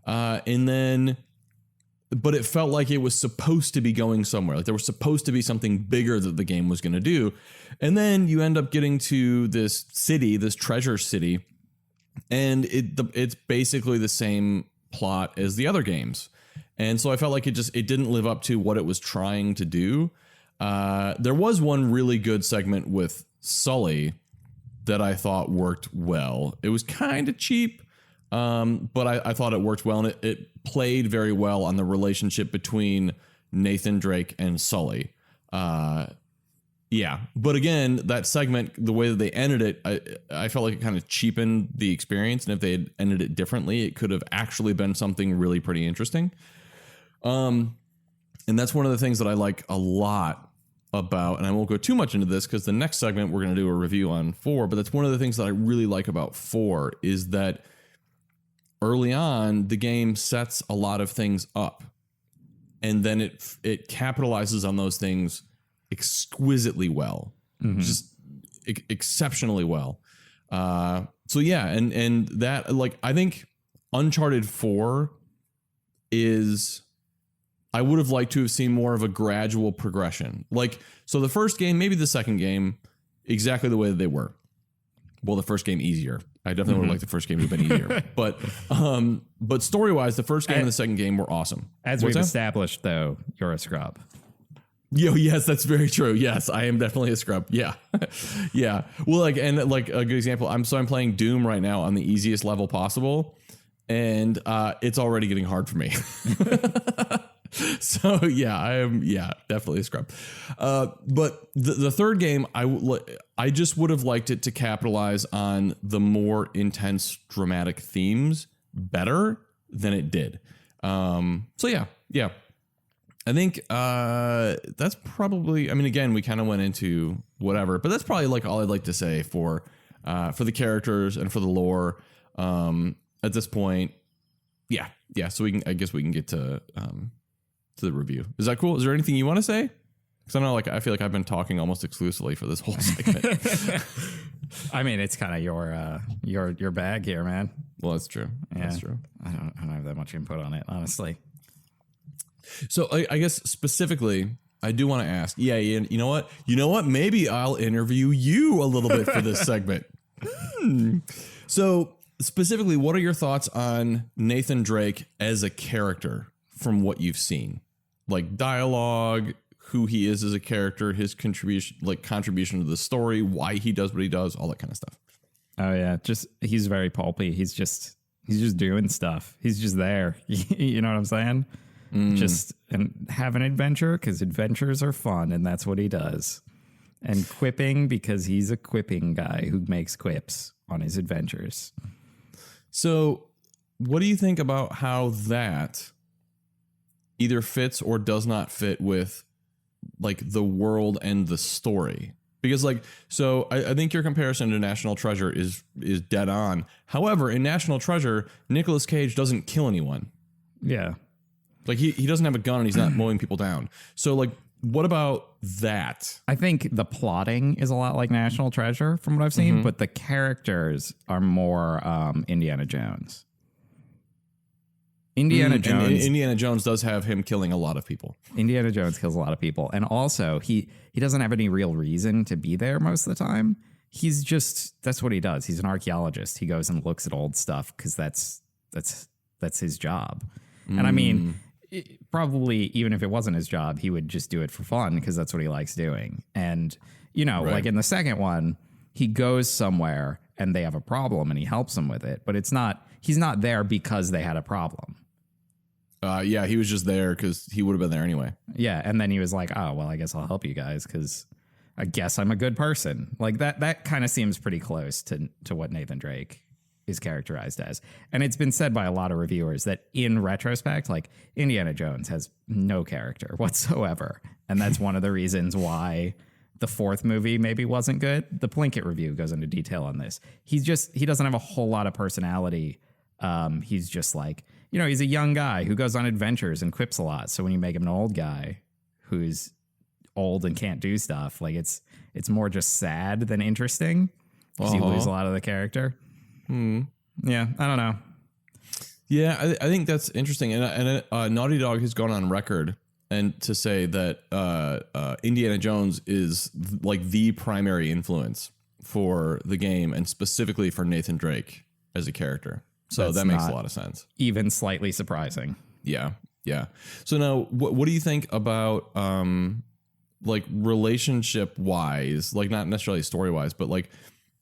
But it felt like it was supposed to be going somewhere. Like there was supposed to be something bigger that the game was going to do. And then you end up getting to this city, this treasure city, and it's basically the same plot as the other games. And so I felt like it didn't live up to what it was trying to do. There was one really good segment with Sully that I thought worked well. It was kind of cheap, but I thought it worked well, and it played very well on the relationship between Nathan Drake and Sully. Yeah, but again, that segment, the way that they ended it, I felt like it kind of cheapened the experience. And if they had ended it differently, it could have actually been something really pretty interesting. And that's one of the things that I like a lot about, and I won't go too much into this because the next segment we're going to do a review on 4, but that's one of the things that I really like about 4 is that early on, the game sets a lot of things up, and then it capitalizes on those things exquisitely well, just exceptionally well. So yeah, and that, like, I think Uncharted 4 is, I would have liked to have seen more of a gradual progression. Like, so the first game, maybe the second game, exactly the way that they were. Well, the first game easier. I definitely would have liked the first game to have been easier. But story-wise, the first game and the second game were awesome. As we've established, though, you're a scrub. Yes, that's very true. Yes, I am definitely a scrub. Yeah. Yeah. Well, like, and like a good example, I'm playing Doom right now on the easiest level possible, and it's already getting hard for me. So yeah, I am. Yeah, definitely a scrub. But the third game, I just would have liked it to capitalize on the more intense dramatic themes better than it did. So yeah. I think that's probably, I mean, again, we kind of went into whatever, but that's probably like all I'd like to say for the characters and for the lore at this point. Yeah. So I guess we can get to the review. Is that cool? Is there anything you want to say? Because I know, like, I feel like I've been talking almost exclusively for this whole segment. I mean, it's kind of your bag here, man. Well, that's true. Yeah. That's true. I don't have that much input on it, honestly. So I guess specifically, I do want to ask. Yeah, you know what? Maybe I'll interview you a little bit for this segment. So specifically, what are your thoughts on Nathan Drake as a character from what you've seen? Like dialogue, who he is as a character, his contribution to the story, why he does what he does, all that kind of stuff. Oh yeah, he's very pulpy. He's just doing stuff. He's just there. You know what I'm saying? Just and have an adventure because adventures are fun, and that's what he does. And quipping because he's a quipping guy who makes quips on his adventures. So, what do you think about how that either fits or does not fit with like the world and the story? Because I think your comparison to National Treasure is dead on. However, in National Treasure, Nicolas Cage doesn't kill anyone. Yeah. Like he doesn't have a gun and he's not mowing people down. So like, what about that? I think the plotting is a lot like National Treasure from what I've seen, but the characters are more Indiana Jones. Indiana Jones does have him killing a lot of people. Indiana Jones kills a lot of people. And also he doesn't have any real reason to be there most of the time. That's what he does. He's an archaeologist. He goes and looks at old stuff because that's his job. And I mean, probably even if it wasn't his job, he would just do it for fun because that's what he likes doing. And, like in the second one, he goes somewhere and they have a problem and he helps them with it. But he's not there because they had a problem. Yeah, he was just there because he would have been there anyway. Yeah, and then he was like, oh, well, I guess I'll help you guys because I guess I'm a good person. Like that kind of seems pretty close to what Nathan Drake is characterized as. And it's been said by a lot of reviewers that in retrospect, like Indiana Jones has no character whatsoever. And that's one of the reasons why the fourth movie maybe wasn't good. The Plinkett review goes into detail on this. He doesn't have a whole lot of personality. He's just like, he's a young guy who goes on adventures and quips a lot. So when you make him an old guy who's old and can't do stuff, like it's more just sad than interesting because you lose a lot of the character. Yeah, I don't know. Yeah, I think that's interesting. And Naughty Dog has gone on record and to say that Indiana Jones is like the primary influence for the game and specifically for Nathan Drake as a character. So that makes a lot of sense. Even slightly surprising. Yeah. So now, what do you think about like relationship wise, like not necessarily story wise, but like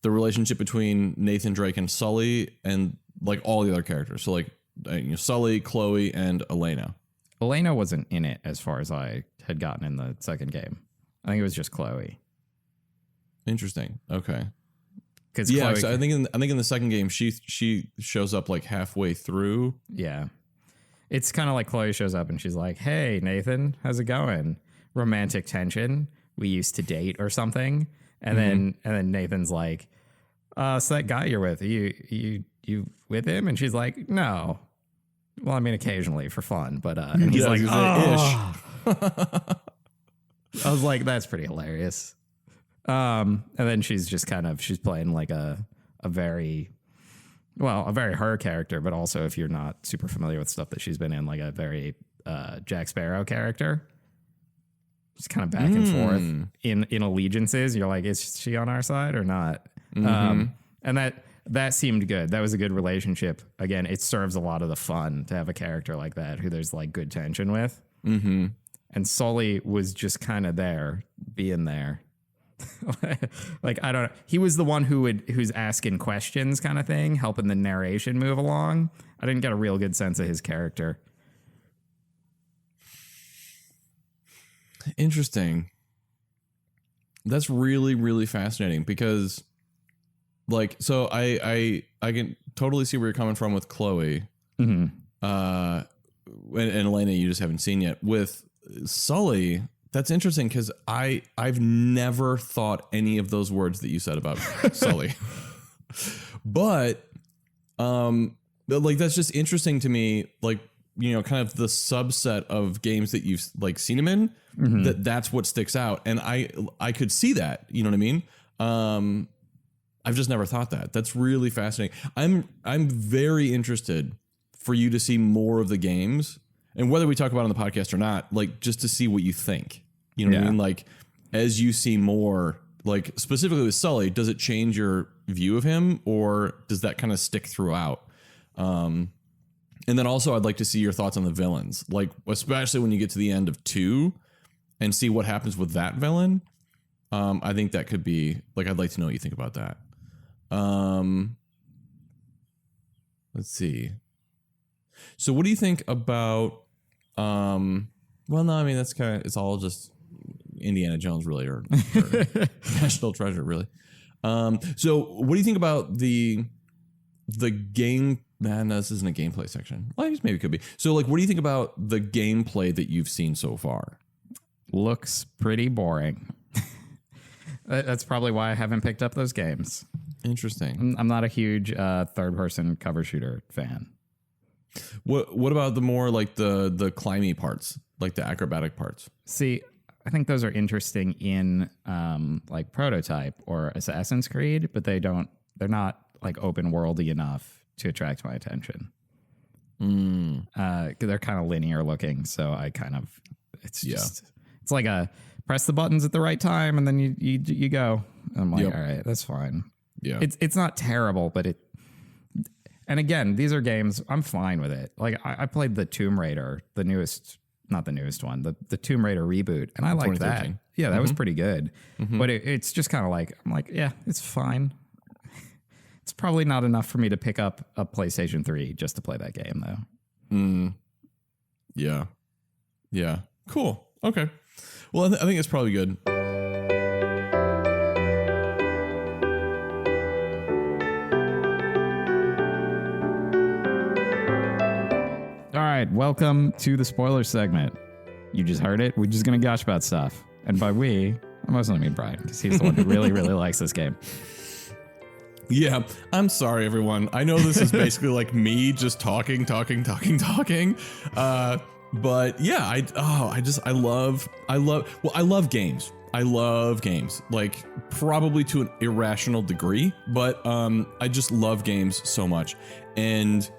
the relationship between Nathan Drake and Sully and like all the other characters? So like Sully, Chloe, and Elena. Elena wasn't in it as far as I had gotten in the second game. I think it was just Chloe. Interesting. Okay. Yeah, so I think in the second game she shows up like halfway through. Yeah, it's kind of like Chloe shows up and she's like, "Hey, Nathan, how's it going? Romantic tension. We used to date or something." And then Nathan's like, "So that guy you're with, you with him?" And she's like, "No. Well, I mean, occasionally for fun, but." And he's like, "Oh." I was like, "That's pretty hilarious." And then she's just she's playing like a very her character, but also if you're not super familiar with stuff that she's been in, like a very Jack Sparrow character. Just kind of back and forth in allegiances. You're like, is she on our side or not? And that seemed good. That was a good relationship. Again, it serves a lot of the fun to have a character like that who there's like good tension with. Mm-hmm. And Sully was just kind of there, being there. Like, I don't know. He was the one who's asking questions kind of thing, helping the narration move along. I didn't get a real good sense of his character. Interesting. That's really, really fascinating because like, so I can totally see where you're coming from with Chloe. Mm-hmm. And Elena, you just haven't seen yet. With Sully, that's interesting because I've never thought any of those words that you said about Sully. But like that's just interesting to me, like, kind of the subset of games that you've like seen him in, that's what sticks out. And I could see that, you know what I mean? I've just never thought that. That's really fascinating. I'm very interested for you to see more of the games. And whether we talk about it on the podcast or not, like just to see what you think, you know what I mean? Like as you see more, like specifically with Sully, does it change your view of him or does that kind of stick throughout? And then also I'd like to see your thoughts on the villains, like especially when you get to the end of 2 and see what happens with that villain. I think that could be like, I'd like to know what you think about that. Let's see. So what do you think about, well, no, I mean, that's kind of, it's all just Indiana Jones really, or National Treasure really. So what do you think about the game? Man, no, this isn't a gameplay section. Well, I guess maybe it could be. So like, what do you think about the gameplay that you've seen so far? Looks pretty boring. That's probably why I haven't picked up those games. Interesting. I'm not a huge third-person cover shooter fan. What about the more like the climby parts, like the acrobatic parts? See, I think those are interesting in like Prototype or Assassin's Creed, but they're not like open worldy enough to attract my attention. They're kind of linear looking, so it's like a press the buttons at the right time and then you go. And I'm like, all right, that's fine. Yeah, it's not terrible, but and again, these are games I'm fine with it. Like I played the Tomb Raider, the newest, not the newest one, the Tomb Raider reboot, and I liked that. Yeah, that was pretty good. But it's just kind of like, I'm like, yeah, it's fine. It's probably not enough for me to pick up a PlayStation 3 just to play that game, though. Yeah. Cool. Okay. Well, I think it's probably good. All right, welcome to the spoiler segment. You just heard it. We're just going to gush about stuff. And by we, I mostly mean Bryan, because he's the one who really, really likes this game. Yeah, I'm sorry, everyone. I know this is basically like me just talking. But yeah, I love games. I love games, like probably to an irrational degree, but I just love games so much. And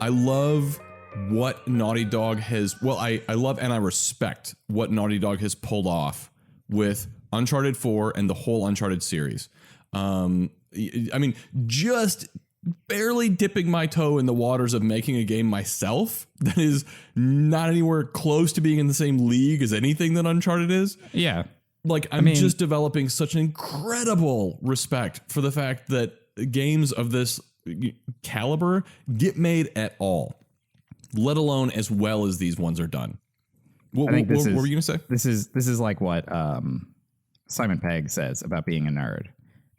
I love what Naughty Dog has, I love and I respect what Naughty Dog has pulled off with Uncharted 4 and the whole Uncharted series. I mean, just barely dipping my toe in the waters of making a game myself that is not anywhere close to being in the same league as anything that Uncharted is. Yeah. Like, I mean, just developing such an incredible respect for the fact that games of this caliber get made at all, let alone as well as these ones are done. What were you going to say? This is like what Simon Pegg says about being a nerd.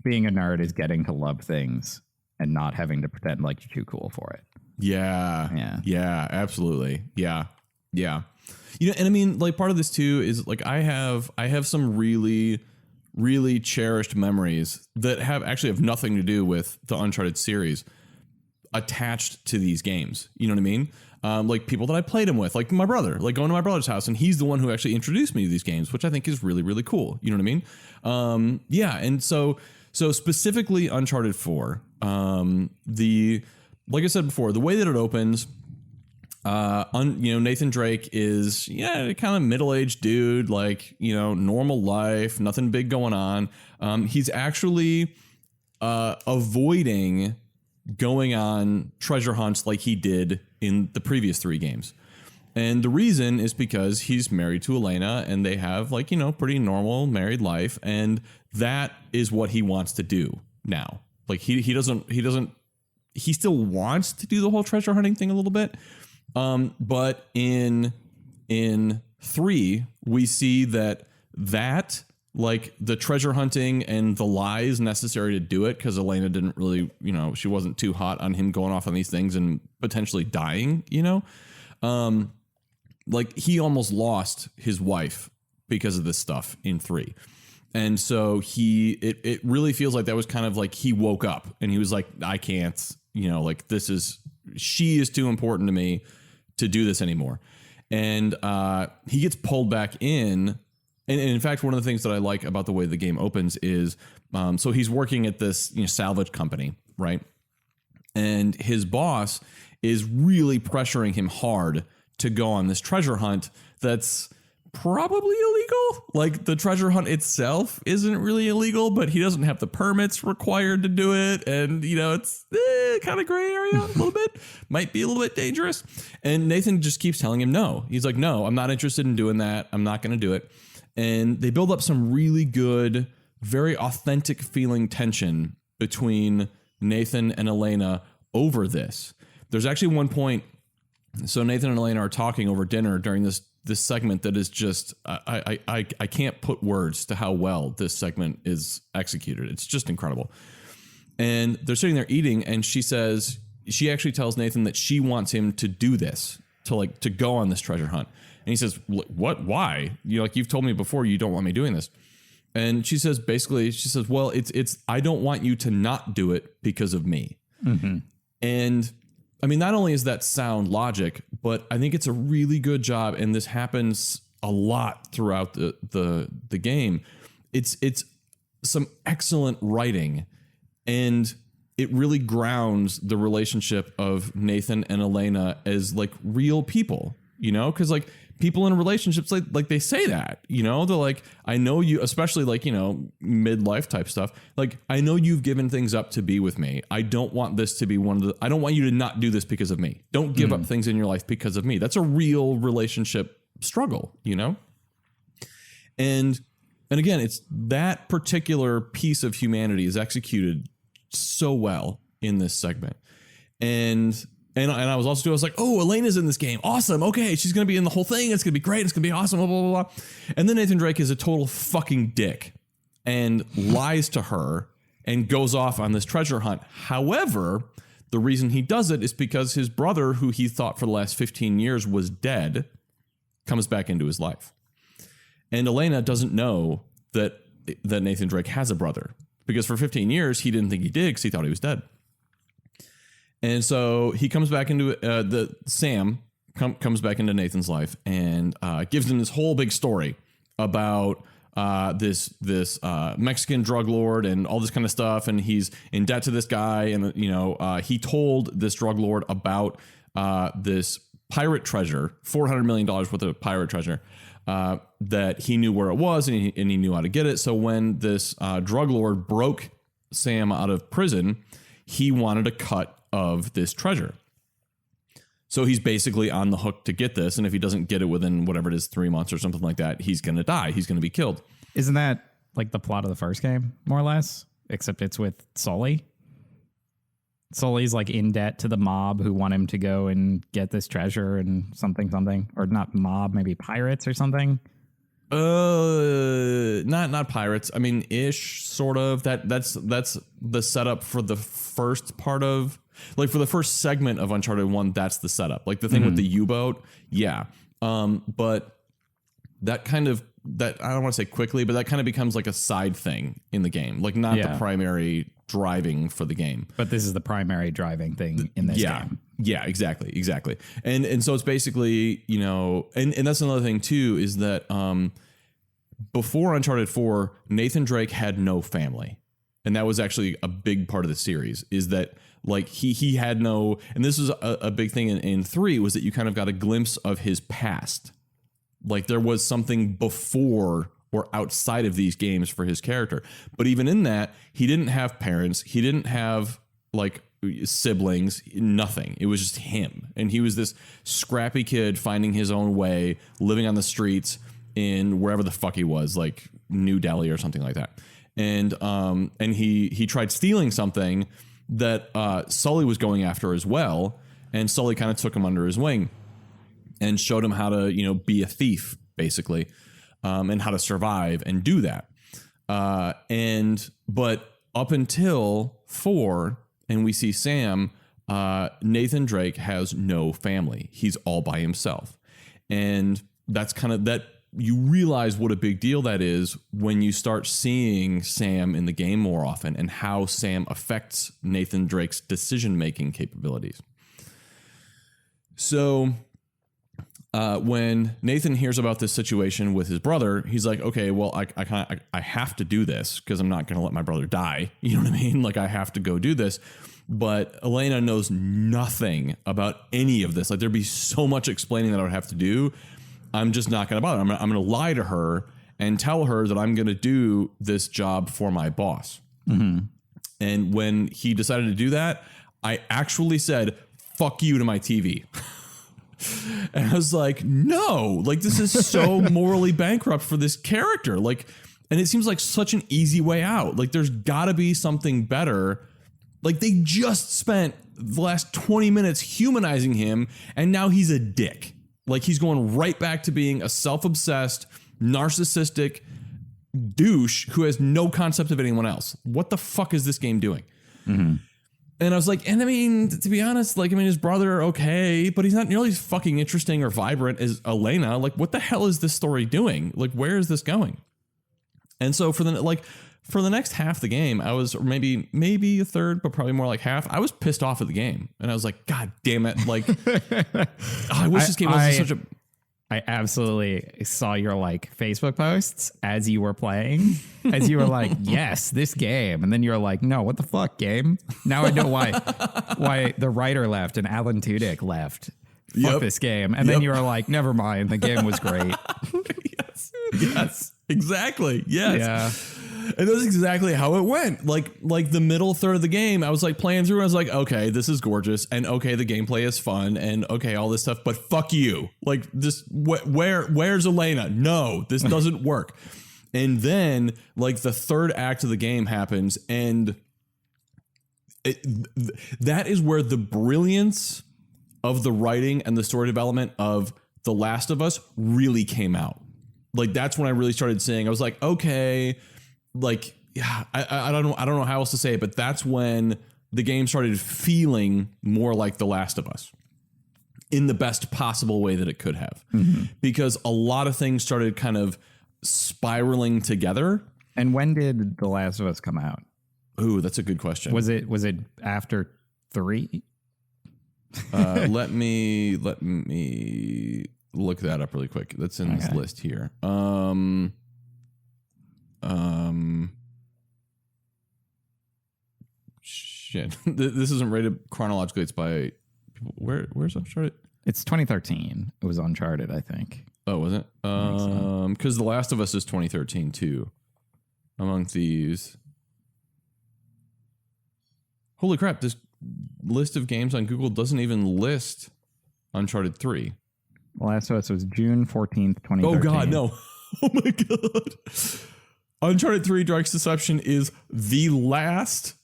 Being a nerd is getting to love things and not having to pretend like you're too cool for it. Yeah, absolutely. Yeah. You know, and I mean, like, part of this too is like I have some really, really cherished memories that have nothing to do with the Uncharted series attached to these games. You know what I mean? Like people that I played them with, like my brother, like going to my brother's house, and he's the one who actually introduced me to these games, which I think is really, really cool. You know what I mean? Yeah, and so specifically Uncharted 4, like I said before, the way that it opens, Nathan Drake is kind of middle-aged dude, like, normal life, nothing big going on. He's actually avoiding going on treasure hunts like he did in the previous 3 games. And the reason is because he's married to Elena and they have pretty normal married life. And that is what he wants to do now. Like he still wants to do the whole treasure hunting thing a little bit. But in 3, we see that like the treasure hunting and the lies necessary to do it, because Elena didn't really, she wasn't too hot on him going off on these things and potentially dying, like he almost lost his wife because of this stuff in 3. And so it really feels like that was kind of like he woke up and he was like, I can't, like she is too important to me to do this anymore. And he gets pulled back in. And in fact, one of the things that I like about the way the game opens is, so he's working at this salvage company, right? And his boss is really pressuring him hard to go on this treasure hunt that's probably illegal. Like the treasure hunt itself isn't really illegal, but he doesn't have the permits required to do it. And, it's kind of gray area a little bit, might be a little bit dangerous. And Nathan just keeps telling him no. He's like, no, I'm not interested in doing that. I'm not going to do it. And they build up some really good, very authentic feeling tension between Nathan and Elena over this. There's actually one point. So Nathan and Elena are talking over dinner during this segment that is just, I can't put words to how well this segment is executed. It's just incredible. And they're sitting there eating, and she actually tells Nathan that she wants him to do this, to go on this treasure hunt. And he says, what, why? You've told me before you don't want me doing this. And she says, well, it's, I don't want you to not do it because of me. Mm-hmm. And I mean, not only is that sound logic, but I think it's a really good job. And this happens a lot throughout the game. It's some excellent writing, and it really grounds the relationship of Nathan and Elena as like real people, because like people in relationships, like they say that, they're like, I know you, especially like, midlife type stuff. Like, I know you've given things up to be with me. I don't want this to be I don't want you to not do this because of me. Don't give up things in your life because of me. That's a real relationship struggle, And again, it's that particular piece of humanity is executed so well in this segment. And I was like, oh, Elena's in this game. Awesome. Okay, she's going to be in the whole thing. It's going to be great. It's going to be awesome. Blah, blah, blah, blah. And then Nathan Drake is a total fucking dick and lies to her and goes off on this treasure hunt. However, the reason he does it is because his brother, who he thought for the last 15 years was dead, comes back into his life. And Elena doesn't know that Nathan Drake has a brother, because for 15 years, he didn't think he did because he thought he was dead. And so he comes back into Sam comes back into Nathan's life and gives him this whole big story about this Mexican drug lord and all this kind of stuff. And he's in debt to this guy. And, he told this drug lord about this pirate treasure, $400 million worth of pirate treasure, that he knew where it was and he knew how to get it. So when this drug lord broke Sam out of prison, he wanted a cut of this treasure. So he's basically on the hook to get this. And if he doesn't get it within whatever it is, 3 months or something like that, he's going to die. He's going to be killed. Isn't that like the plot of the first game, more or less? Except it's with Sully. Sully's like in debt to the mob who want him to go and get this treasure and something, or not mob, maybe pirates or something. Not pirates. I mean, ish, sort of. That's the setup for the first part of, like, for the first segment of Uncharted 1. That's the setup. Like the thing with the U-boat. Yeah. But that kind of, that I don't want to say quickly, but that kind of becomes like a side thing in the game, like not the primary driving for the game. But this is the primary driving thing in this game. Yeah, exactly. And so it's basically, and that's another thing too, is that before Uncharted 4, Nathan Drake had no family. And that was actually a big part of the series, is that like he had no, and this was a big thing in 3, was that you kind of got a glimpse of his past. Like there was something before or outside of these games for his character. But even in that, he didn't have parents. He didn't have like siblings, nothing. It was just him. And he was this scrappy kid finding his own way, living on the streets in wherever the fuck he was, like New Delhi or something like that. And he tried stealing something that Sully was going after as well. And Sully kind of took him under his wing and showed him how to, be a thief, basically, and how to survive and do that. But up until 4, and we see Sam, Nathan Drake has no family. He's all by himself. And that's kind of that. You realize what a big deal that is when you start seeing Sam in the game more often and how Sam affects Nathan Drake's decision-making capabilities. So when Nathan hears about this situation with his brother, he's like, okay, well, I have to do this because I'm not going to let my brother die. You know what I mean? Like, I have to go do this. But Elena knows nothing about any of this. Like, there'd be so much explaining that I would have to do. I'm just not going to bother. I'm going to lie to her and tell her that I'm going to do this job for my boss. Mm-hmm. And when he decided to do that, I actually said, fuck you to my TV. And I was like, no, like this is so morally bankrupt for this character. Like, and it seems like such an easy way out. Like there's gotta be something better. Like they just spent the last 20 minutes humanizing him and now he's a dick. Like he's going right back to being a self-obsessed, narcissistic douche who has no concept of anyone else. What the fuck is this game doing? Mm-hmm. And I was like, and I mean, to be honest, like, I mean, his brother, okay, but he's not nearly as fucking interesting or vibrant as Elena. Like, what the hell is this story doing? Like, where is this going? And so for the next half of the game, I was, or maybe a third, but probably more like half, I was pissed off at the game. And I was like, God damn it. Like, I wish this game wasn't such a... I absolutely saw your like Facebook posts as you were playing, as you were like, yes, this game. And then you were like, no, what the fuck, game? Now I know why the writer left and Alan Tudyk left. Fuck this game. And then you were like, never mind. The game was great. Yes, exactly. Yes. Yeah. And that's exactly how it went. Like the middle third of the game, I was like playing through and I was like, okay, this is gorgeous. And okay, the gameplay is fun. And okay, all this stuff, but fuck you. Like this, where's Elena? No, this doesn't work. And then like the third act of the game happens. And that is where the brilliance of the writing and the story development of The Last of Us really came out. Like that's when I really started saying, I was like, okay, like, yeah, I don't know how else to say it, but that's when the game started feeling more like The Last of Us in the best possible way that it could have, because a lot of things started kind of spiraling together. And when did The Last of Us come out? Ooh, that's a good question. Was it after 3? Let me look that up really quick. That's in this list here. Shit. This isn't rated chronologically. It's by where's Uncharted? It's 2013. It was Uncharted, I think. Oh, was it? Because The Last of Us is 2013 too. Among Thieves. Holy crap! This list of games on Google doesn't even list Uncharted 3. The Last of Us was June 14th, 2013. Oh God, no! Oh my God! Uncharted 3 Drake's Deception is the last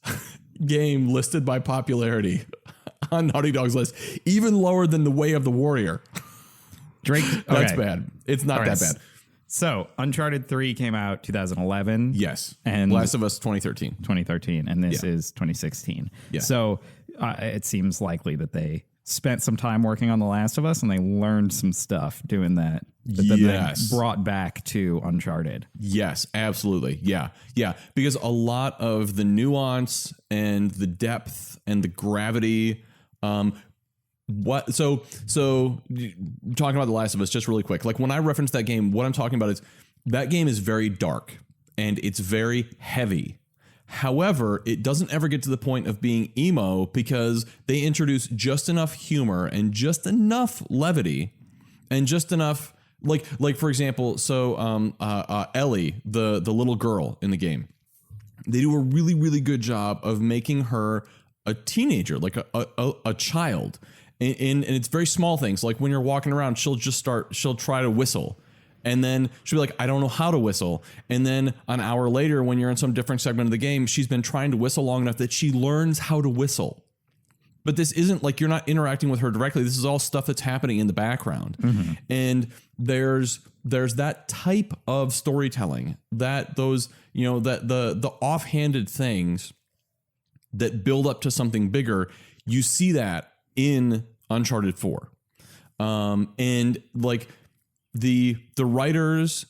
game listed by popularity on Naughty Dog's list, even lower than The Way of the Warrior. Drake, that's bad. It's not that bad. So Uncharted 3 came out 2011. Yes. And Last of Us 2013. 2013. And this is 2016. Yeah. So it seems likely that they spent some time working on The Last of Us and they learned some stuff doing that. That then they brought back to Uncharted. Yes, absolutely. Yeah. Yeah. Because a lot of the nuance and the depth and the gravity, so talking about The Last of Us just really quick. Like when I reference that game, what I'm talking about is that game is very dark and it's very heavy. However, it doesn't ever get to the point of being emo because they introduce just enough humor and just enough levity and just enough like for example, so Ellie, the little girl in the game, they do a really, really good job of making her a teenager, like a child. And it's very small things. Like when you're walking around, she'll try to whistle. And then she'll be like, I don't know how to whistle. And then an hour later, when you're in some different segment of the game, she's been trying to whistle long enough that she learns how to whistle. But this isn't like you're not interacting with her directly. This is all stuff that's happening in the background. Mm-hmm. And there's that type of storytelling, that those, that the offhanded things that build up to something bigger. You see that in Uncharted 4. And like the writers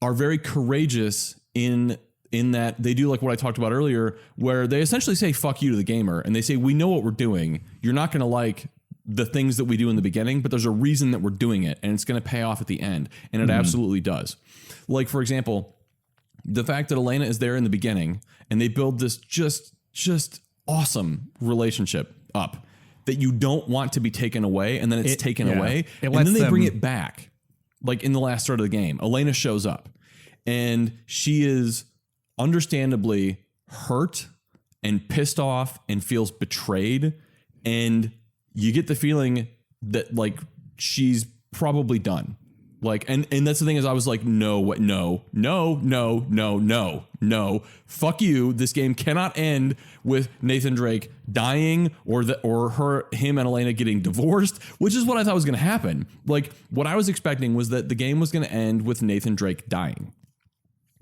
are very courageous in that they do like what I talked about earlier, where they essentially say fuck you to the gamer and they say, we know what we're doing. You're not going to like the things that we do in the beginning, but there's a reason that we're doing it and it's going to pay off at the end. And it absolutely does. Like, for example, the fact that Elena is there in the beginning and they build this just awesome relationship up that you don't want to be taken away, and then it's taken away, and then they bring it back. Like in the last third of the game, Elena shows up and she is understandably hurt and pissed off and feels betrayed, and you get the feeling that like she's probably done. Like, and that's the thing is I was like, no, fuck you. This game cannot end with Nathan Drake dying or him and Elena getting divorced, which is what I thought was going to happen. Like what I was expecting was that the game was going to end with Nathan Drake dying.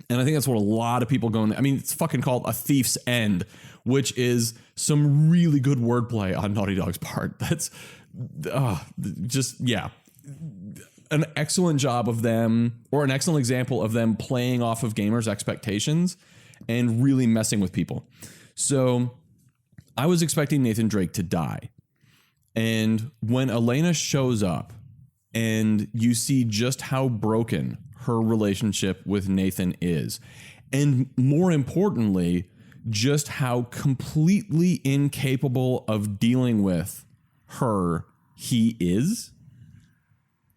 And I think that's what a lot of people it's fucking called A Thief's End, which is some really good wordplay on Naughty Dog's part. That's an excellent job of them, or an excellent example of them playing off of gamers' expectations and really messing with people. So I was expecting Nathan Drake to die. And when Elena shows up and you see just how broken her relationship with Nathan is, and more importantly, just how completely incapable of dealing with her he is,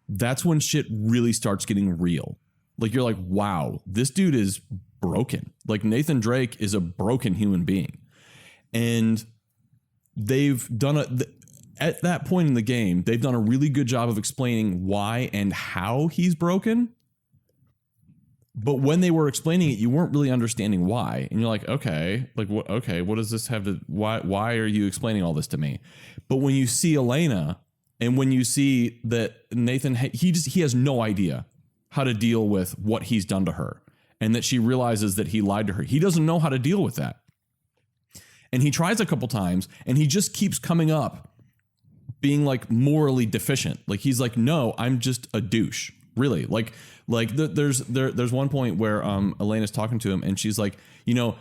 that's when shit really starts getting real. Like you're like, wow, this dude is broken. Like Nathan Drake is a broken human being. And they've done at that point in the game, they've done a really good job of explaining why and how he's broken. But when they were explaining it, you weren't really understanding why. And you're like, okay, like what, okay, what does this have to, why are you explaining all this to me? But when you see Elena, and when you see that Nathan, he has no idea how to deal with what he's done to her, and that she realizes that he lied to her. He doesn't know how to deal with that. And he tries a couple times and he just keeps coming up being like morally deficient. Like he's like, no, I'm just a douche. Really. There's one point where Elena's talking to him and she's like, he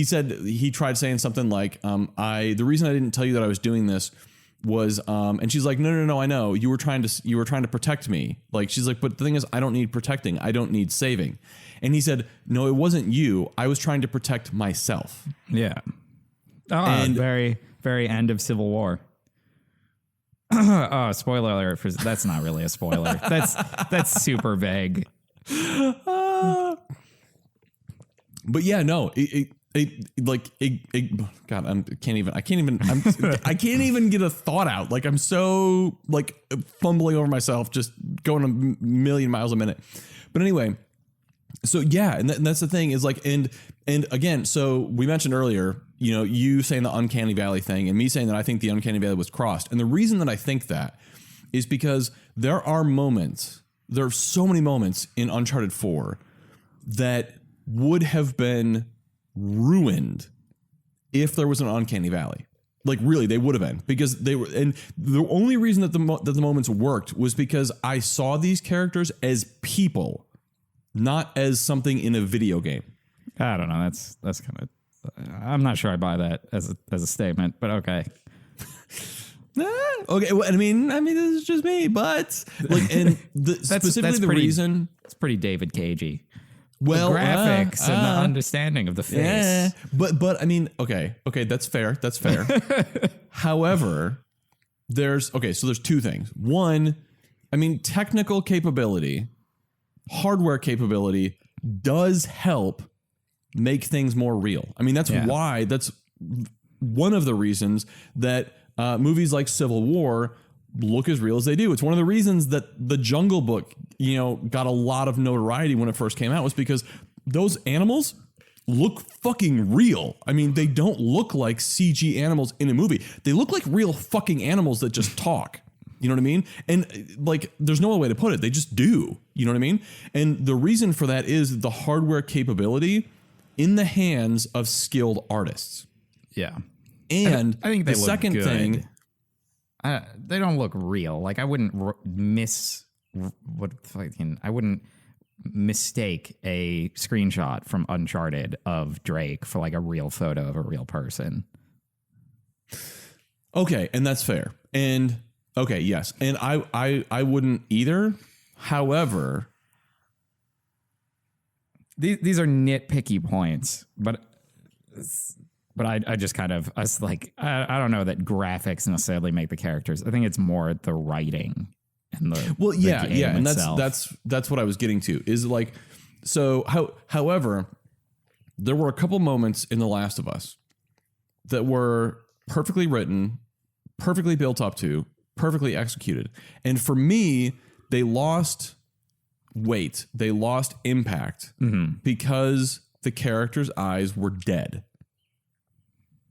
said he tried saying something like, the reason I didn't tell you that I was doing this was, and she's like, no, I know you were trying to protect me. Like, she's like, but the thing is, I don't need protecting. I don't need saving. And he said, no, it wasn't you. I was trying to protect myself. Yeah. And very, very end of Civil War. Spoiler alert. That's not really a spoiler. That's super vague. But yeah, no, God, I can't even get a thought out. Like I'm so like fumbling over myself, just going a million miles a minute. But anyway, so yeah, and that's the thing is like, and again, so we mentioned earlier, you saying the uncanny valley thing and me saying that I think the uncanny valley was crossed. And the reason that I think that is because there are so many moments in Uncharted 4 that would have been ruined if there was an uncanny valley. Like really, they would have been, because they were, and the only reason that the moments worked was because I saw these characters as people, not as something in a video game. I don't know. That's kind of. I'm not sure I buy that as a statement, but okay. Okay, well, I mean, this is just me, but like, and specifically the reason it's pretty David Cagey. Well, the graphics and the understanding of the face. Yeah, but I mean, okay, that's fair. That's fair. However, there's two things. One, I mean, technical capability, hardware capability does help make things more real. I mean, that's one of the reasons that movies like Civil War look as real as they do. It's one of the reasons that the Jungle Book, got a lot of notoriety when it first came out, was because those animals look fucking real. I mean, they don't look like CG animals in a movie. They look like real fucking animals that just talk. You know what I mean? And like, there's no other way to put it. They just do. You know what I mean? And the reason for that is the hardware capability in the hands of skilled artists. Yeah. And I think they the look second good. thing, they don't look real. Like I wouldn't I wouldn't mistake a screenshot from Uncharted of Drake for like a real photo of a real person. Okay, and that's fair. And okay, yes. And I wouldn't either. However, these are nitpicky points, but I just kind of, I was like, I don't know that graphics necessarily make the characters. I think it's more the writing and the game and itself. that's what I was getting to is like, so however, there were a couple moments in The Last of Us that were perfectly written, perfectly built up to, perfectly executed. And for me, they lost weight, they lost impact because the characters' eyes were dead.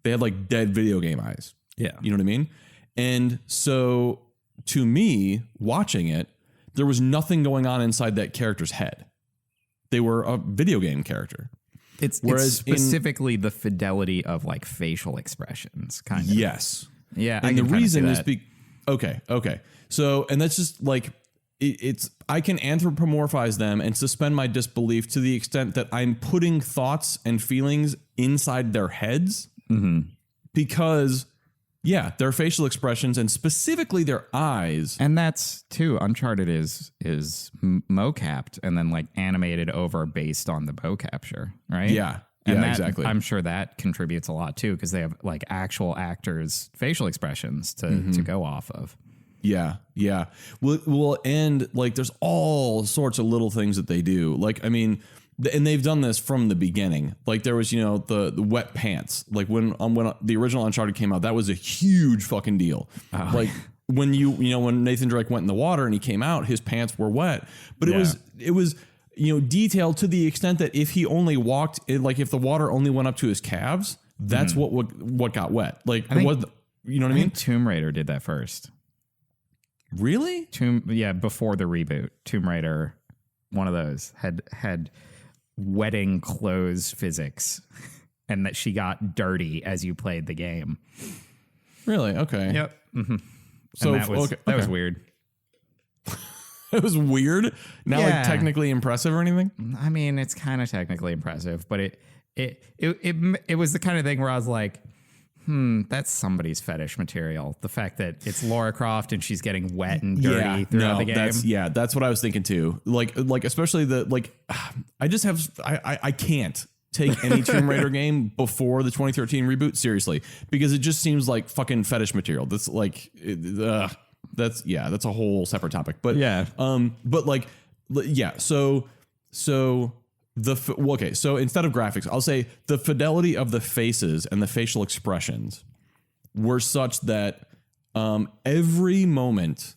They had like dead video game eyes. Yeah. You know what I mean? And so to me, watching it, there was nothing going on inside that character's head. They were a video game character. It's specifically the fidelity of like facial expressions, kind of. Yes. Yeah. And the reason is okay. So, and that's just like, it's I can anthropomorphize them and suspend my disbelief to the extent that I'm putting thoughts and feelings inside their heads because, yeah, their facial expressions and specifically their eyes. And that's too, Uncharted is mocapped and then like animated over based on the capture, right? Yeah. And yeah, exactly. I'm sure that contributes a lot too, because they have like actual actors' facial expressions to go off of. Yeah, yeah. Well, and like there's all sorts of little things that they do. Like, I mean, and they've done this from the beginning. Like there was, the wet pants. Like when the original Uncharted came out, that was a huge fucking deal. Oh. Like when when Nathan Drake went in the water and he came out, his pants were wet. But it was detailed to the extent that if he only walked, like if the water only went up to his calves, that's what got wet. Like you know what I mean? Tomb Raider did that first. Really? Before the reboot, Tomb Raider, one of those had wetting clothes physics, and that she got dirty as you played the game. Really? Okay. Yep. Mm-hmm. So that was weird. It was weird. Not like technically impressive or anything. I mean, it's kind of technically impressive, but it was the kind of thing where I was like, that's somebody's fetish material. The fact that it's Lara Croft and she's getting wet and dirty throughout the game. That's what I was thinking too. Like especially I can't take any Tomb Raider game before the 2013 reboot seriously because it just seems like fucking fetish material. That's like that's a whole separate topic. But So instead of graphics, I'll say the fidelity of the faces and the facial expressions were such that every moment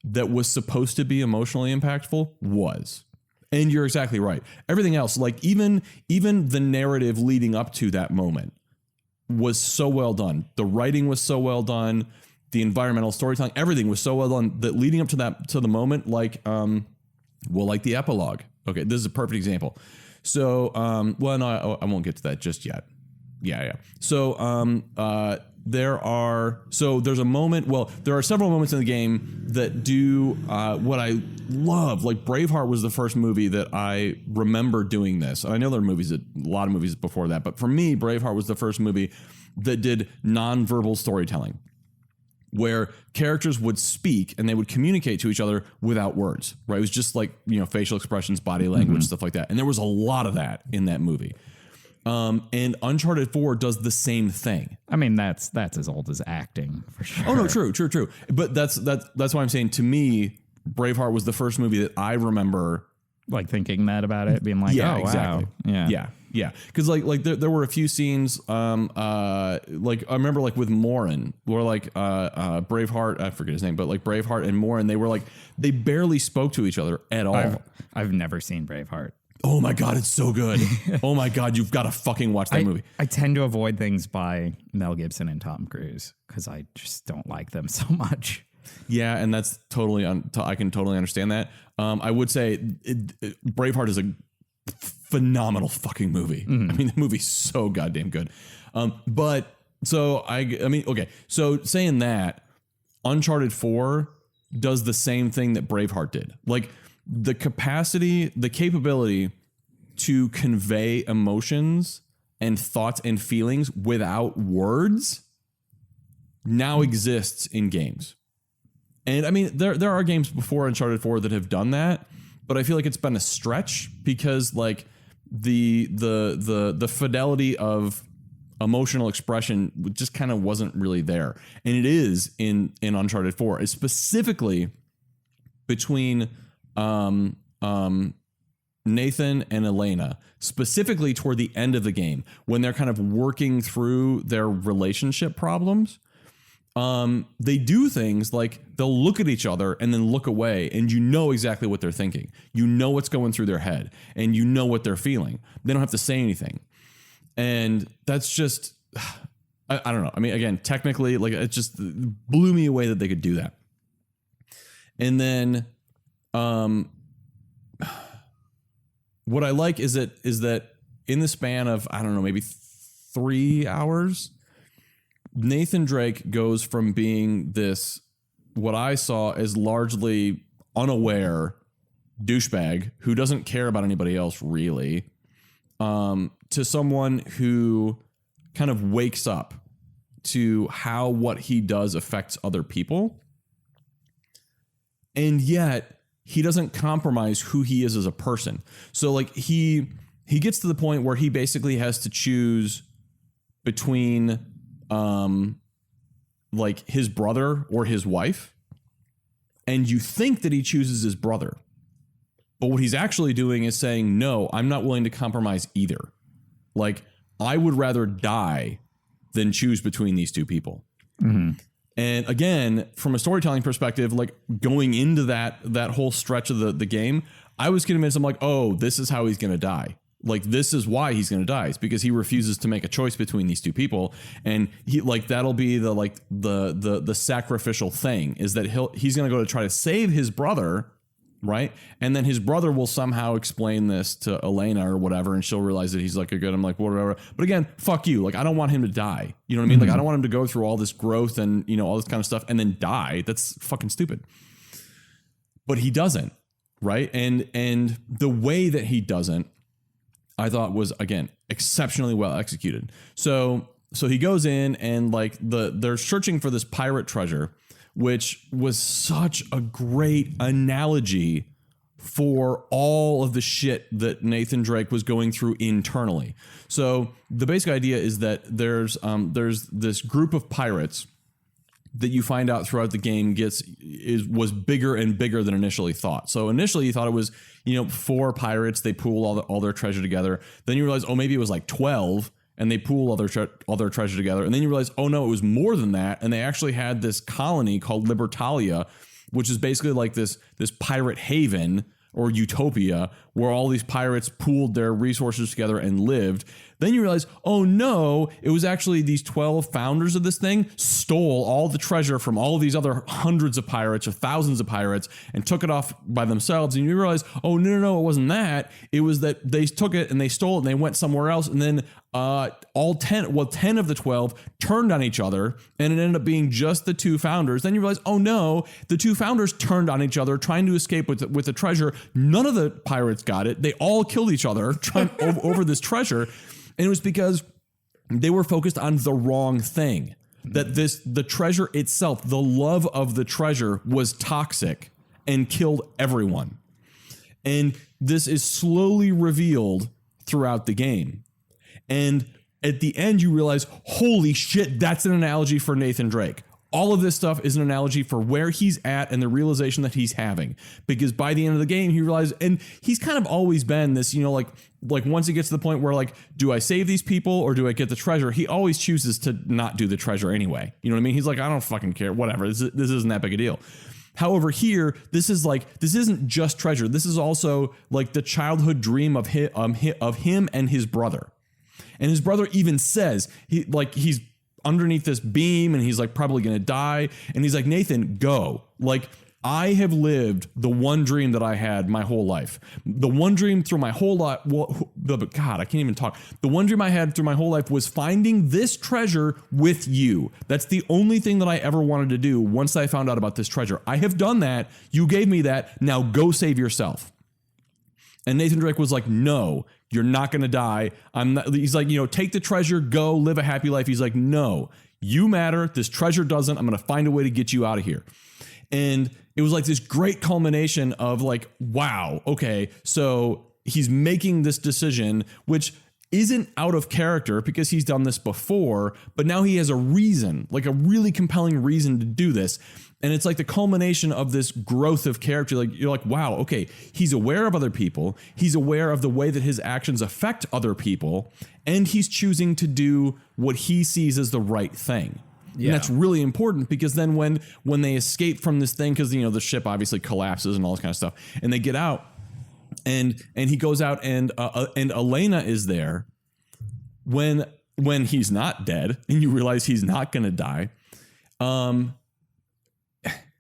that was supposed to be emotionally impactful was. And you're exactly right. Everything else, like even the narrative leading up to that moment was so well done. The writing was so well done. The environmental storytelling, everything was so well done that leading up to the moment, like the epilogue. Okay, this is a perfect example. So, I won't get to that just yet. Yeah. So, there's a moment. Well, there are several moments in the game that do what I love. Like Braveheart was the first movie that I remember doing this. I know there are a lot of movies before that, but for me, Braveheart was the first movie that did nonverbal storytelling, where characters would speak and they would communicate to each other without words, right? It was just like, facial expressions, body language, stuff like that. And there was a lot of that in that movie. And Uncharted 4 does the same thing. I mean, that's as old as acting for sure. Oh no, true. But that's why I'm saying, to me, Braveheart was the first movie that I remember like thinking that about it, being like, exactly. Wow. Yeah. Because like there were a few scenes, like I remember like with Morin, where like Braveheart, I forget his name, but like Braveheart and Morin, they barely spoke to each other at all. I've never seen Braveheart. Oh my God, it's so good. Oh my God, you've got to fucking watch that movie. I tend to avoid things by Mel Gibson and Tom Cruise because I just don't like them so much. Yeah, and that's totally, I can totally understand that. I would say Braveheart is a phenomenal fucking movie. I mean, the movie's so goddamn good. But so okay. So saying that, Uncharted 4 does the same thing that Braveheart did. Like the capability to convey emotions and thoughts and feelings without words now exists in games. And I mean, there are games before Uncharted 4 that have done that, but I feel like it's been a stretch because like the fidelity of emotional expression just kind of wasn't really there. And it is in Uncharted 4. It's specifically between Nathan and Elena, specifically toward the end of the game when they're kind of working through their relationship problems. they do things like they'll look at each other and then look away, and you know exactly what they're thinking. You know what's going through their head, and you know what they're feeling. They don't have to say anything. And that's just, I don't know. I mean, again, technically, like, it just blew me away that they could do that. And then what I like is that in the span of, I don't know, maybe 3 hours, Nathan Drake goes from being this, what I saw as largely unaware douchebag who doesn't care about anybody else really, to someone who kind of wakes up to how what he does affects other people. And yet he doesn't compromise who he is as a person. So like he gets to the point where he basically has to choose between like his brother or his wife. And you think that he chooses his brother. But what he's actually doing is saying, no, I'm not willing to compromise either. Like, I would rather die than choose between these two people. Mm-hmm. And again, from a storytelling perspective, like going into that whole stretch of the game, I was convinced, I'm like, oh, this is how he's going to die. Like, this is why he's going to die. It's because he refuses to make a choice between these two people. And he, like, that'll be the sacrificial thing, is that he's going to go to try to save his brother. Right. And then his brother will somehow explain this to Elena or whatever, and she'll realize that he's like a good. I'm like, whatever. But again, fuck you. Like, I don't want him to die. You know what I mean? Mm-hmm. Like, I don't want him to go through all this growth and, you know, all this kind of stuff and then die. That's fucking stupid. But he doesn't. Right. And the way that he doesn't, I thought was, again, exceptionally well executed. So he goes in and like they're searching for this pirate treasure, which was such a great analogy for all of the shit that Nathan Drake was going through internally. So the basic idea is that there's this group of pirates that you find out throughout the game was bigger and bigger than initially thought. So initially you thought it was, 4 pirates, they pool all their treasure together. Then you realize, oh, maybe it was like 12. And they pool all their treasure together. And then you realize, oh no, it was more than that. And they actually had this colony called Libertalia, which is basically like this pirate haven or utopia where all these pirates pooled their resources together and lived. Then you realize, oh no, it was actually these 12 founders of this thing stole all the treasure from all of these other hundreds of pirates or thousands of pirates and took it off by themselves. And you realize, oh no, it wasn't that. It was that they took it and they stole it and they went somewhere else. And then 10 of the 12 turned on each other, and it ended up being just the 2 founders. Then you realize, oh no, the 2 founders turned on each other trying to escape with the treasure. None of the pirates got it. They all killed each other trying over this treasure. And it was because they were focused on the wrong thing. That the treasure itself, the love of the treasure, was toxic and killed everyone. And this is slowly revealed throughout the game. And at the end, you realize, holy shit, that's an analogy for Nathan Drake. All of this stuff is an analogy for where he's at and the realization that he's having. Because by the end of the game, he realized, and he's kind of always been this, like once he gets to the point where like, do I save these people or do I get the treasure? He always chooses to not do the treasure anyway. You know what I mean? He's like, I don't fucking care, whatever. This isn't that big a deal. However, here, this isn't just treasure. This is also like the childhood dream of him and his brother. And his brother even says, he's underneath this beam and he's like probably going to die. And he's like, Nathan, go. Like, I have lived the one dream that I had my whole life. The one dream through my whole life. God, I can't even talk. The one dream I had through my whole life was finding this treasure with you. That's the only thing that I ever wanted to do once I found out about this treasure. I have done that. You gave me that. Now go save yourself. And Nathan Drake was like, no, you're not going to die. He's like, take the treasure, go live a happy life. He's like, no, you matter. This treasure doesn't. I'm going to find a way to get you out of here. And it was like this great culmination of like, wow, okay, so he's making this decision, which isn't out of character because he's done this before, but now he has a reason, like a really compelling reason to do this. And it's like the culmination of this growth of character. Like, you're like, wow, okay, he's aware of other people. He's aware of the way that his actions affect other people. And he's choosing to do what he sees as the right thing. And that's really important because then when they escape from this thing, because the ship obviously collapses and all this kind of stuff, and they get out, and he goes out, and Elena is there when he's not dead, and you realize he's not going to die.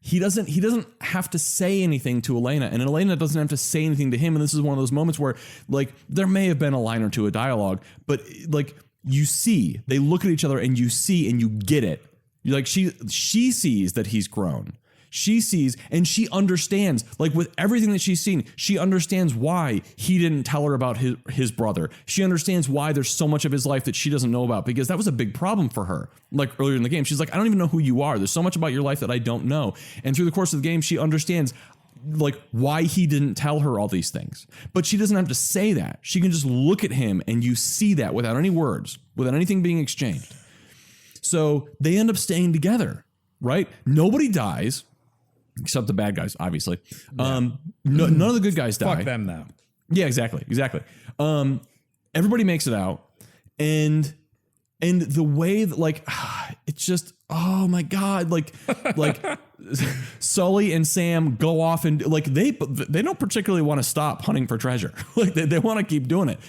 He doesn't have to say anything to Elena, and Elena doesn't have to say anything to him. And this is one of those moments where, like, there may have been a line or two of dialogue, but like, they look at each other and you see and you get it. You're like, she sees that he's grown. She sees and she understands, like, with everything that she's seen, she understands why he didn't tell her about his brother. She understands why there's so much of his life that she doesn't know about, because that was a big problem for her. Like, earlier in the game, she's like, I don't even know who you are. There's so much about your life that I don't know. And through the course of the game, she understands, like, why he didn't tell her all these things. But she doesn't have to say that. She can just look at him and you see that without any words, without anything being exchanged. So they end up staying together, right? Nobody dies. Except the bad guys, obviously. None of the good guys die. Fuck them, though. Yeah, exactly. Everybody makes it out, and the way that, like, it's just, oh my god, like Sully and Sam go off and, like, they don't particularly want to stop hunting for treasure. Like, they want to keep doing it,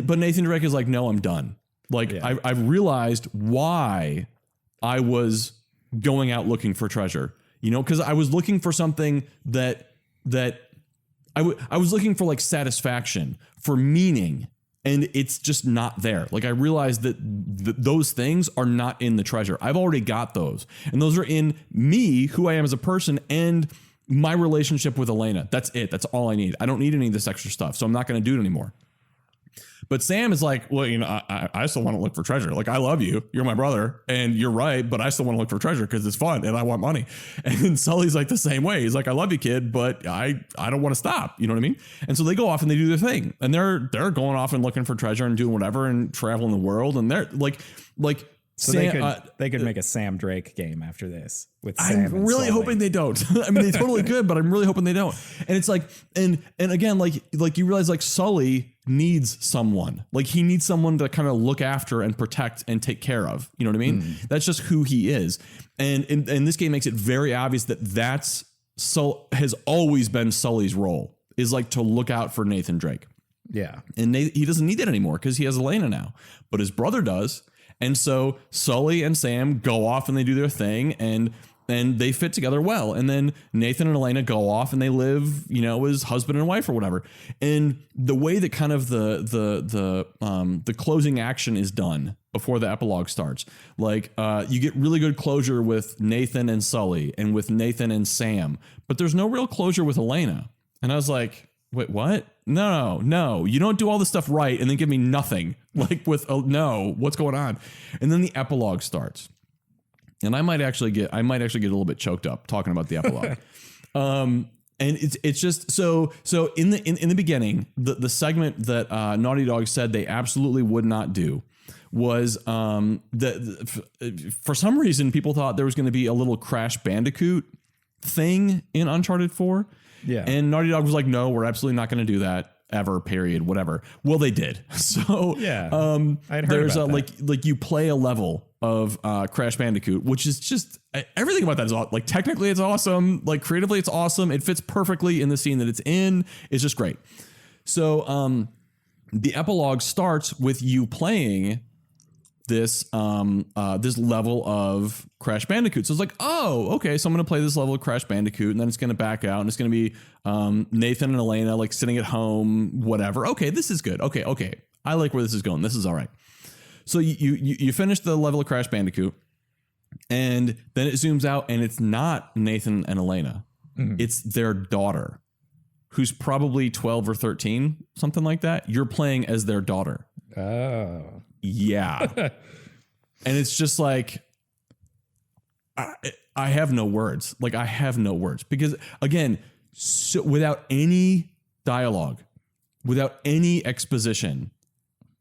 but Nathan Drake is like, no, I'm done. Like, I've realized why I was going out looking for treasure. Because I was looking for something that I was looking for, like, satisfaction, for meaning, and it's just not there. Like, I realized that those things are not in the treasure. I've already got those, and those are in me, who I am as a person, and my relationship with Elena. That's it. That's all I need. I don't need any of this extra stuff, so I'm not going to do it anymore. But Sam is like, well, I still want to look for treasure. Like, I love you. You're my brother. And you're right. But I still want to look for treasure because it's fun and I want money. And Sully's like the same way. He's like, I love you, kid, but I don't want to stop. You know what I mean? And so they go off and they do their thing. And they're going off and looking for treasure and doing whatever and traveling the world. And they're like, so Sam, they could make a Sam Drake game after this with Sam. I'm really hoping they don't. I mean, they totally could, but I'm really hoping they don't. And it's like, and again, like you realize, like, Sully needs someone. Like, he needs someone to kind of look after and protect and take care of. You know what I mean? That's just who he is. And this game makes it very obvious that has always been Sully's role, is like to look out for Nathan Drake. Yeah. And he doesn't need that anymore because he has Elena now, but his brother does. And so Sully and Sam go off and they do their thing, and they fit together well. And then Nathan and Elena go off and they live, as husband and wife or whatever. And the way that kind of the closing action is done before the epilogue starts, like, you get really good closure with Nathan and Sully and with Nathan and Sam, but there's no real closure with Elena. And I was like, wait, what? No, you don't do all this stuff right and then give me nothing. Like, no, what's going on? And then the epilogue starts. And I might actually get a little bit choked up talking about the epilogue. And it's just so in the beginning, the segment that Naughty Dog said they absolutely would not do was for some reason people thought there was going to be a little Crash Bandicoot thing in Uncharted 4. Yeah. And Naughty Dog was like, no, we're absolutely not going to do that ever, period, whatever. Well, they did. So yeah, I'd heard there's about that. like you play a level of Crash Bandicoot, which is just, everything about that is like, technically it's awesome. Like, creatively it's awesome. It fits perfectly in the scene that it's in. It's just great. So the epilogue starts with you playing this level of Crash Bandicoot. So it's like, oh, okay, so I'm going to play this level of Crash Bandicoot, and then it's going to back out, and it's going to be Nathan and Elena, like, sitting at home, whatever. Okay, this is good. Okay. I like where this is going. This is all right. So you finish the level of Crash Bandicoot, and then it zooms out, and it's not Nathan and Elena. It's their daughter, who's probably 12 or 13, something like that. You're playing as their daughter. Oh. Yeah. And it's just like, I have no words. Like, I have no words because, again, so without any dialogue, without any exposition,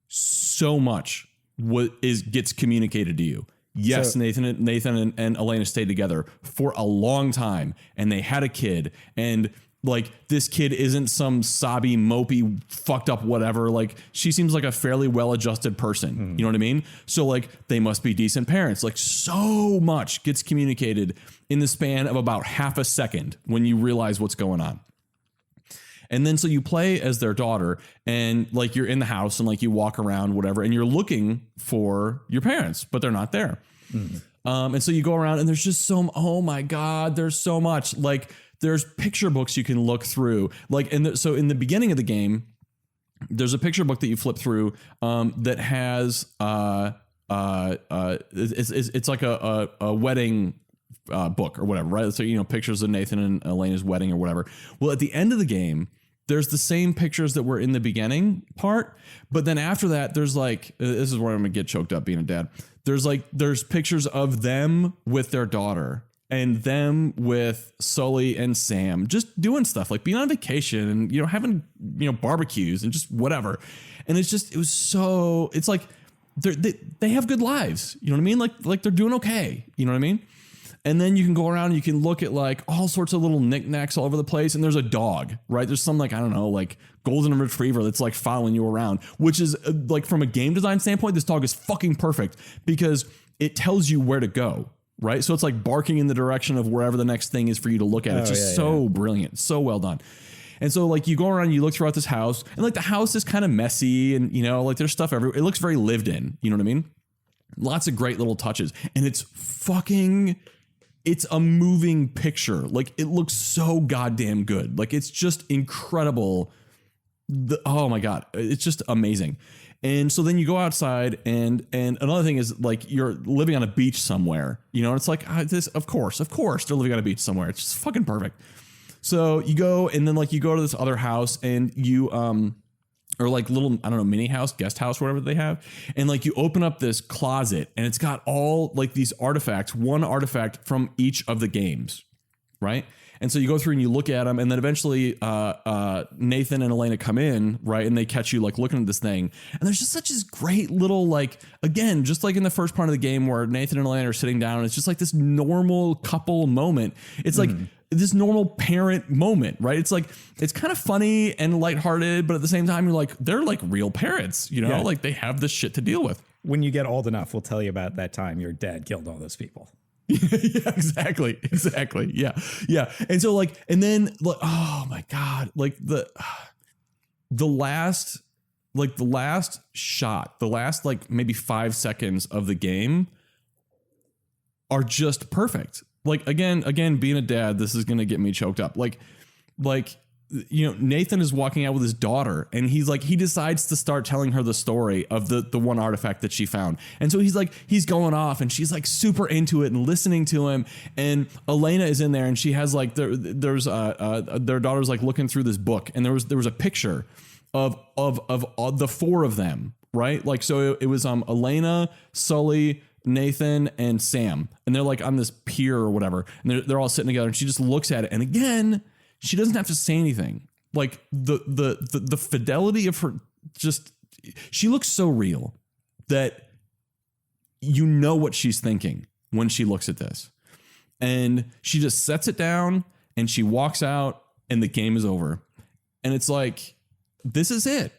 so much gets communicated to you. Yes, so, Nathan and Elena stayed together for a long time, and they had a kid, and like this kid isn't some sobby, mopey, fucked up whatever. Like she seems like a fairly well-adjusted person. You know what I mean? So like they must be decent parents. Like so much gets communicated in the span of about half a second when you realize what's going on. And then so you play as their daughter and like you're in the house and like you walk around, whatever, and you're looking for your parents, but they're not there. And so you go around and there's just oh my God, there's so much. Like there's picture books you can look through. Like, so in the beginning of the game, there's a picture book that you flip through that has it's like a wedding book or whatever, right? So, you know, pictures of Nathan and Elena's wedding or whatever. Well, at the end of the game, there's the same pictures that were in the beginning part, but then after that, there's like, this is where I'm gonna get choked up being a dad. There's pictures of them with their daughter and them with Sully and Sam just doing stuff like being on vacation and, you know, having, you know, barbecues and just whatever. And it's like they have good lives. You know what I mean? Like they're doing okay. You know what I mean? And then you can go around and you can look at like all sorts of little knickknacks all over the place. And there's a dog, right? There's some like, I don't know, like golden retriever that's like following you around, which is like from a game design standpoint, this dog is fucking perfect because it tells you where to go, right? So it's like barking in the direction of wherever the next thing is for you to look at. It's just brilliant. So well done. And so like you go around, you look throughout this house and like the house is kind of messy and, you know, like there's stuff everywhere. It looks very lived in, you know what I mean? Lots of great little touches and it's a moving picture. Like it looks so goddamn good. Like it's just incredible. Oh my God. It's just amazing. And so then you go outside and another thing is like you're living on a beach somewhere, you know, and it's like of course they're living on a beach somewhere. It's just fucking perfect. So you go and then like you go to this other house and you, or like little, I don't know, mini house, guest house, whatever they have. And like you open up this closet and it's got all like these artifacts, one artifact from each of the games. Right. And so you go through and you look at them and then eventually Nathan and Elena come in. Right. And they catch you like looking at this thing. And there's just such this great little like, again, just like in the first part of the game where Nathan and Elena are sitting down. And it's just like this normal couple moment. It's like this normal parent moment, right? It's like, it's kind of funny and lighthearted, but at the same time, you're like, they're like real parents, you know, like they have this shit to deal with. When you get old enough, we'll tell you about that time your dad killed all those people. Yeah, exactly. Yeah. And so like, and then like, oh my God, like the last shot, the last like maybe 5 seconds of the game are just perfect. Like, again, being a dad, this is going to get me choked up. Like, you know, Nathan is walking out with his daughter and he's like, he decides to start telling her the story of the one artifact that she found. And so he's going off and she's like super into it and listening to him. And Elena is in there and she has like, there's their daughter's like looking through this book and there was a picture of the four of them, right? Like, so it was Elena, Sully, Nathan and Sam, and they're like on this pier or whatever, and they're all sitting together, and she just looks at it, and again, she doesn't have to say anything. Like the fidelity of her, just she looks so real that you know what she's thinking when she looks at this, and she just sets it down and she walks out, and the game is over, and it's like this is it.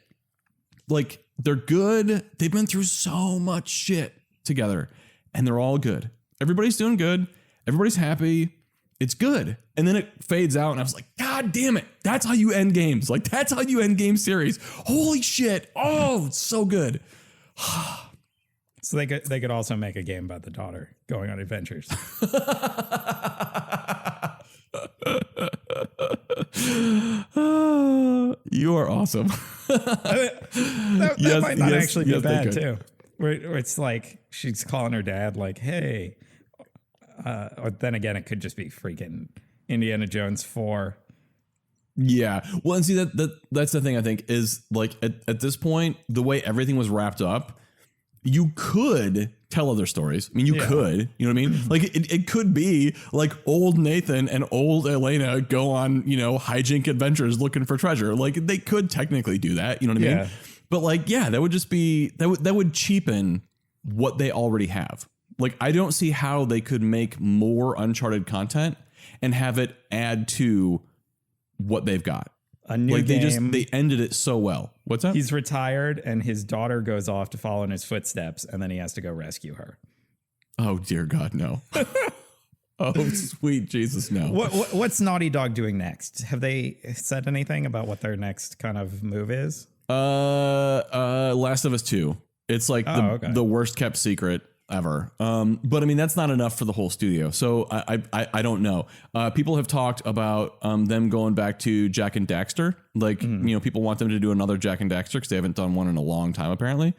Like they're good. They've been through so much shit together and they're all good. Everybody's doing good. Everybody's happy. It's good. And then it fades out and I was like, God damn it. That's how you end games. Like that's how you end game series. Holy shit. Oh, it's so good. So they could also make a game about the daughter going on adventures. You are awesome. That might not actually be bad too. Where it's like she's calling her dad like, hey. Or then again, it could just be freaking Indiana Jones 4. Yeah. Well, and see that's the thing I think is like at this point, the way everything was wrapped up, you could tell other stories. I mean, you could, you know what I mean? Like it could be like old Nathan and old Elena go on, you know, hijink adventures looking for treasure. Like they could technically do that. You know what I mean? But like, yeah, that would just be, that would cheapen what they already have. Like, I don't see how they could make more Uncharted content and have it add to what they've got. A new game. They ended it so well. What's up? He's retired, and his daughter goes off to follow in his footsteps, and then he has to go rescue her. Oh dear God, no. Oh sweet Jesus, no. What's Naughty Dog doing next? Have they said anything about what their next kind of move is? Last of Us 2. It's like the worst kept secret ever. But I mean, that's not enough for the whole studio. So I don't know. People have talked about them going back to Jak and Daxter. Like, you know, people want them to do another Jak and Daxter because they haven't done one in a long time, apparently.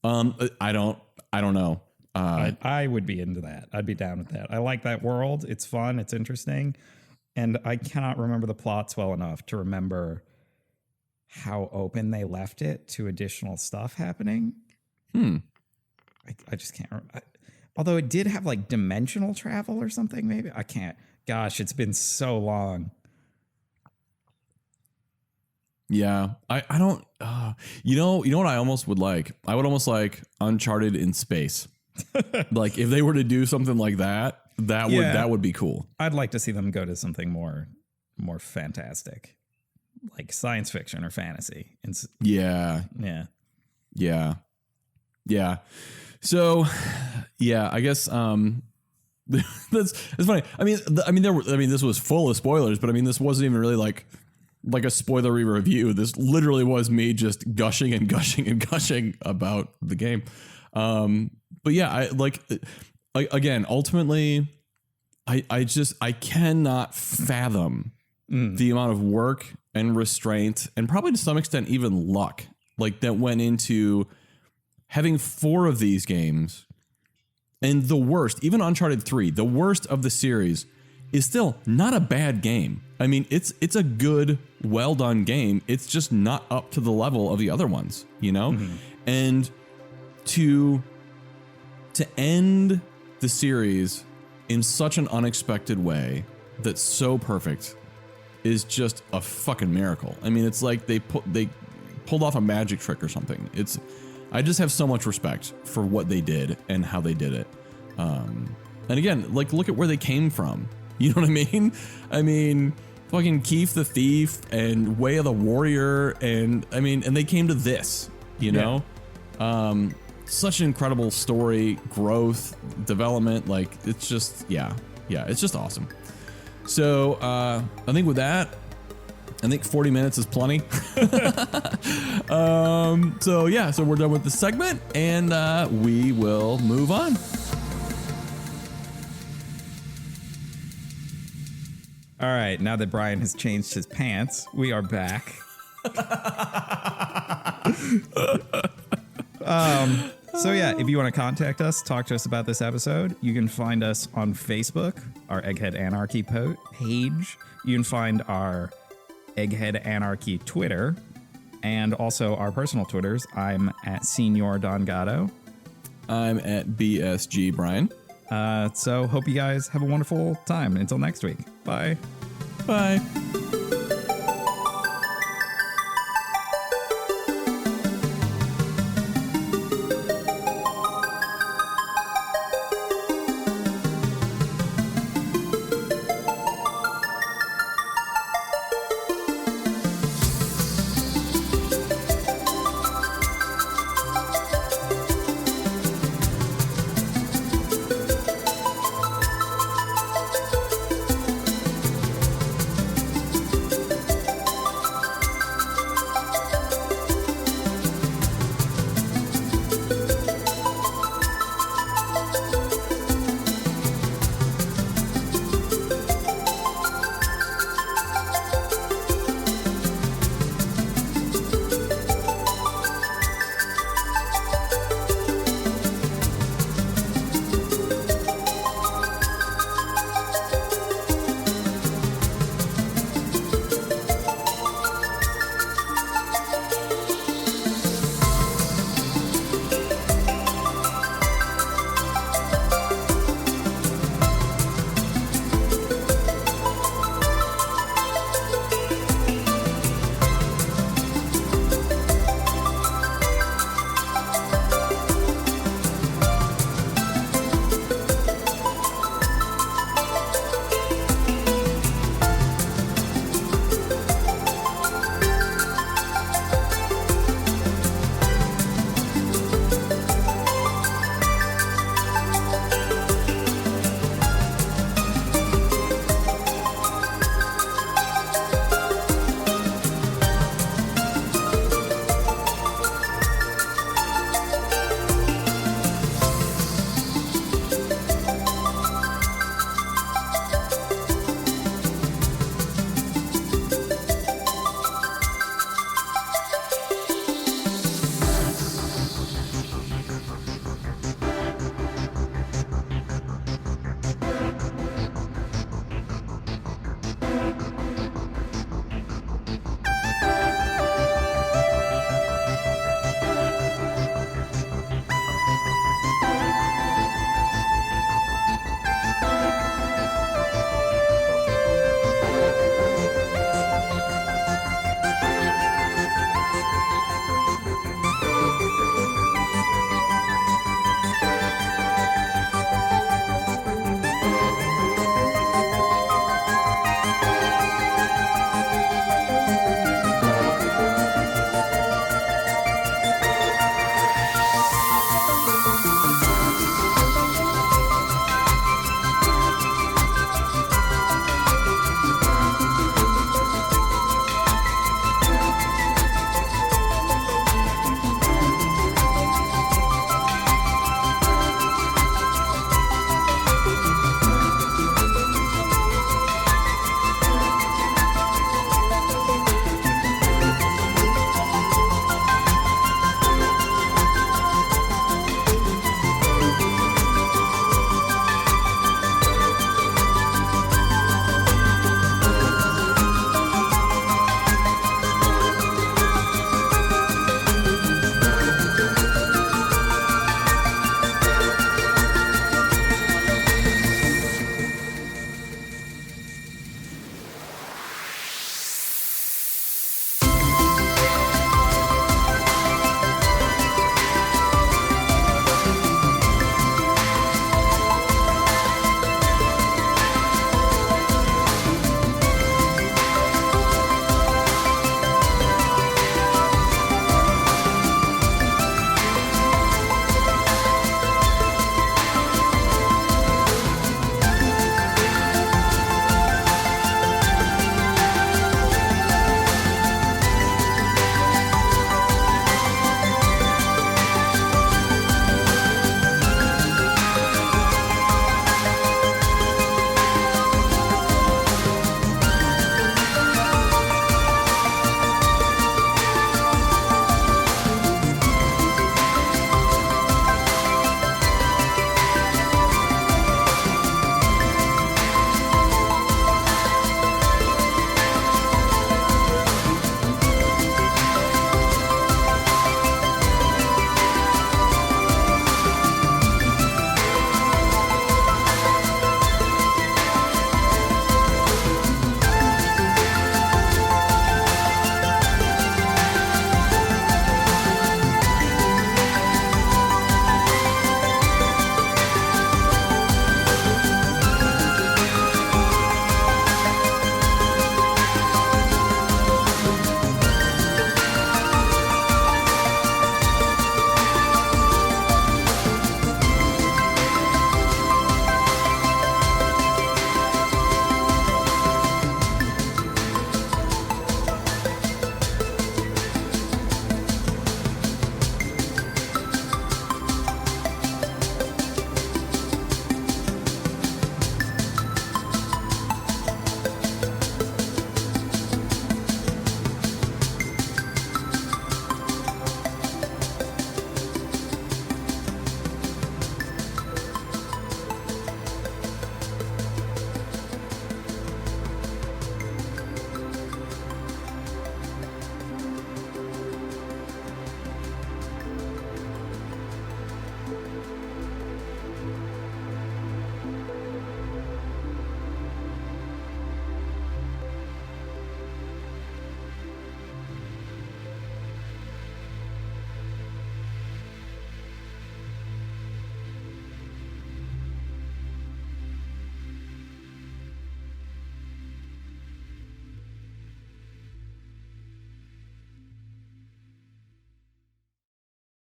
I don't know. I would be into that. I'd be down with that. I like that world. It's fun. It's interesting. And I cannot remember the plots well enough to remember how open they left it to additional stuff happening. I just can't remember. Although it did have like dimensional travel or something, maybe. I can't. Gosh, it's been so long. Yeah, I don't. You know what I almost would like? I would almost like Uncharted in space. Like if they were to do something like that, that would be cool. I'd like to see them go to something more fantastic, like science fiction or fantasy. Yeah. So, yeah, I guess that's funny. I mean, this was full of spoilers, but I mean, this wasn't even really like a spoilery review. This literally was me just gushing and gushing and gushing about the game. But yeah, again, ultimately, I cannot fathom the amount of work and restraint and probably to some extent even luck like that went into having 4 of these games. And the worst, even Uncharted 3, the worst of the series, is still not a bad game. I mean, it's a good, well done game. It's just not up to the level of the other ones, you know? And to end the series in such an unexpected way that's so perfect is just a fucking miracle. I mean, it's like they pulled off a magic trick or something. I just have so much respect for what they did and how they did it. And again, like, look at where they came from. You know what I mean? I mean, fucking Keith the Thief and Way of the Warrior. And I mean, and they came to this, you know? Such an incredible story, growth, development. Like, it's just, it's just awesome. So I think with that, I think 40 minutes is plenty. So we're done with the segment and we will move on. All right, now that Bryan has changed his pants, we are back. So yeah, if you want to contact us, talk to us about this episode, you can find us on Facebook, our Egghead Anarchy page. You can find our Egghead Anarchy Twitter, and also our personal Twitters. I'm at Senor Don Gatto. I'm at BSG Bryan. So hope you guys have a wonderful time. Until next week. Bye. Bye.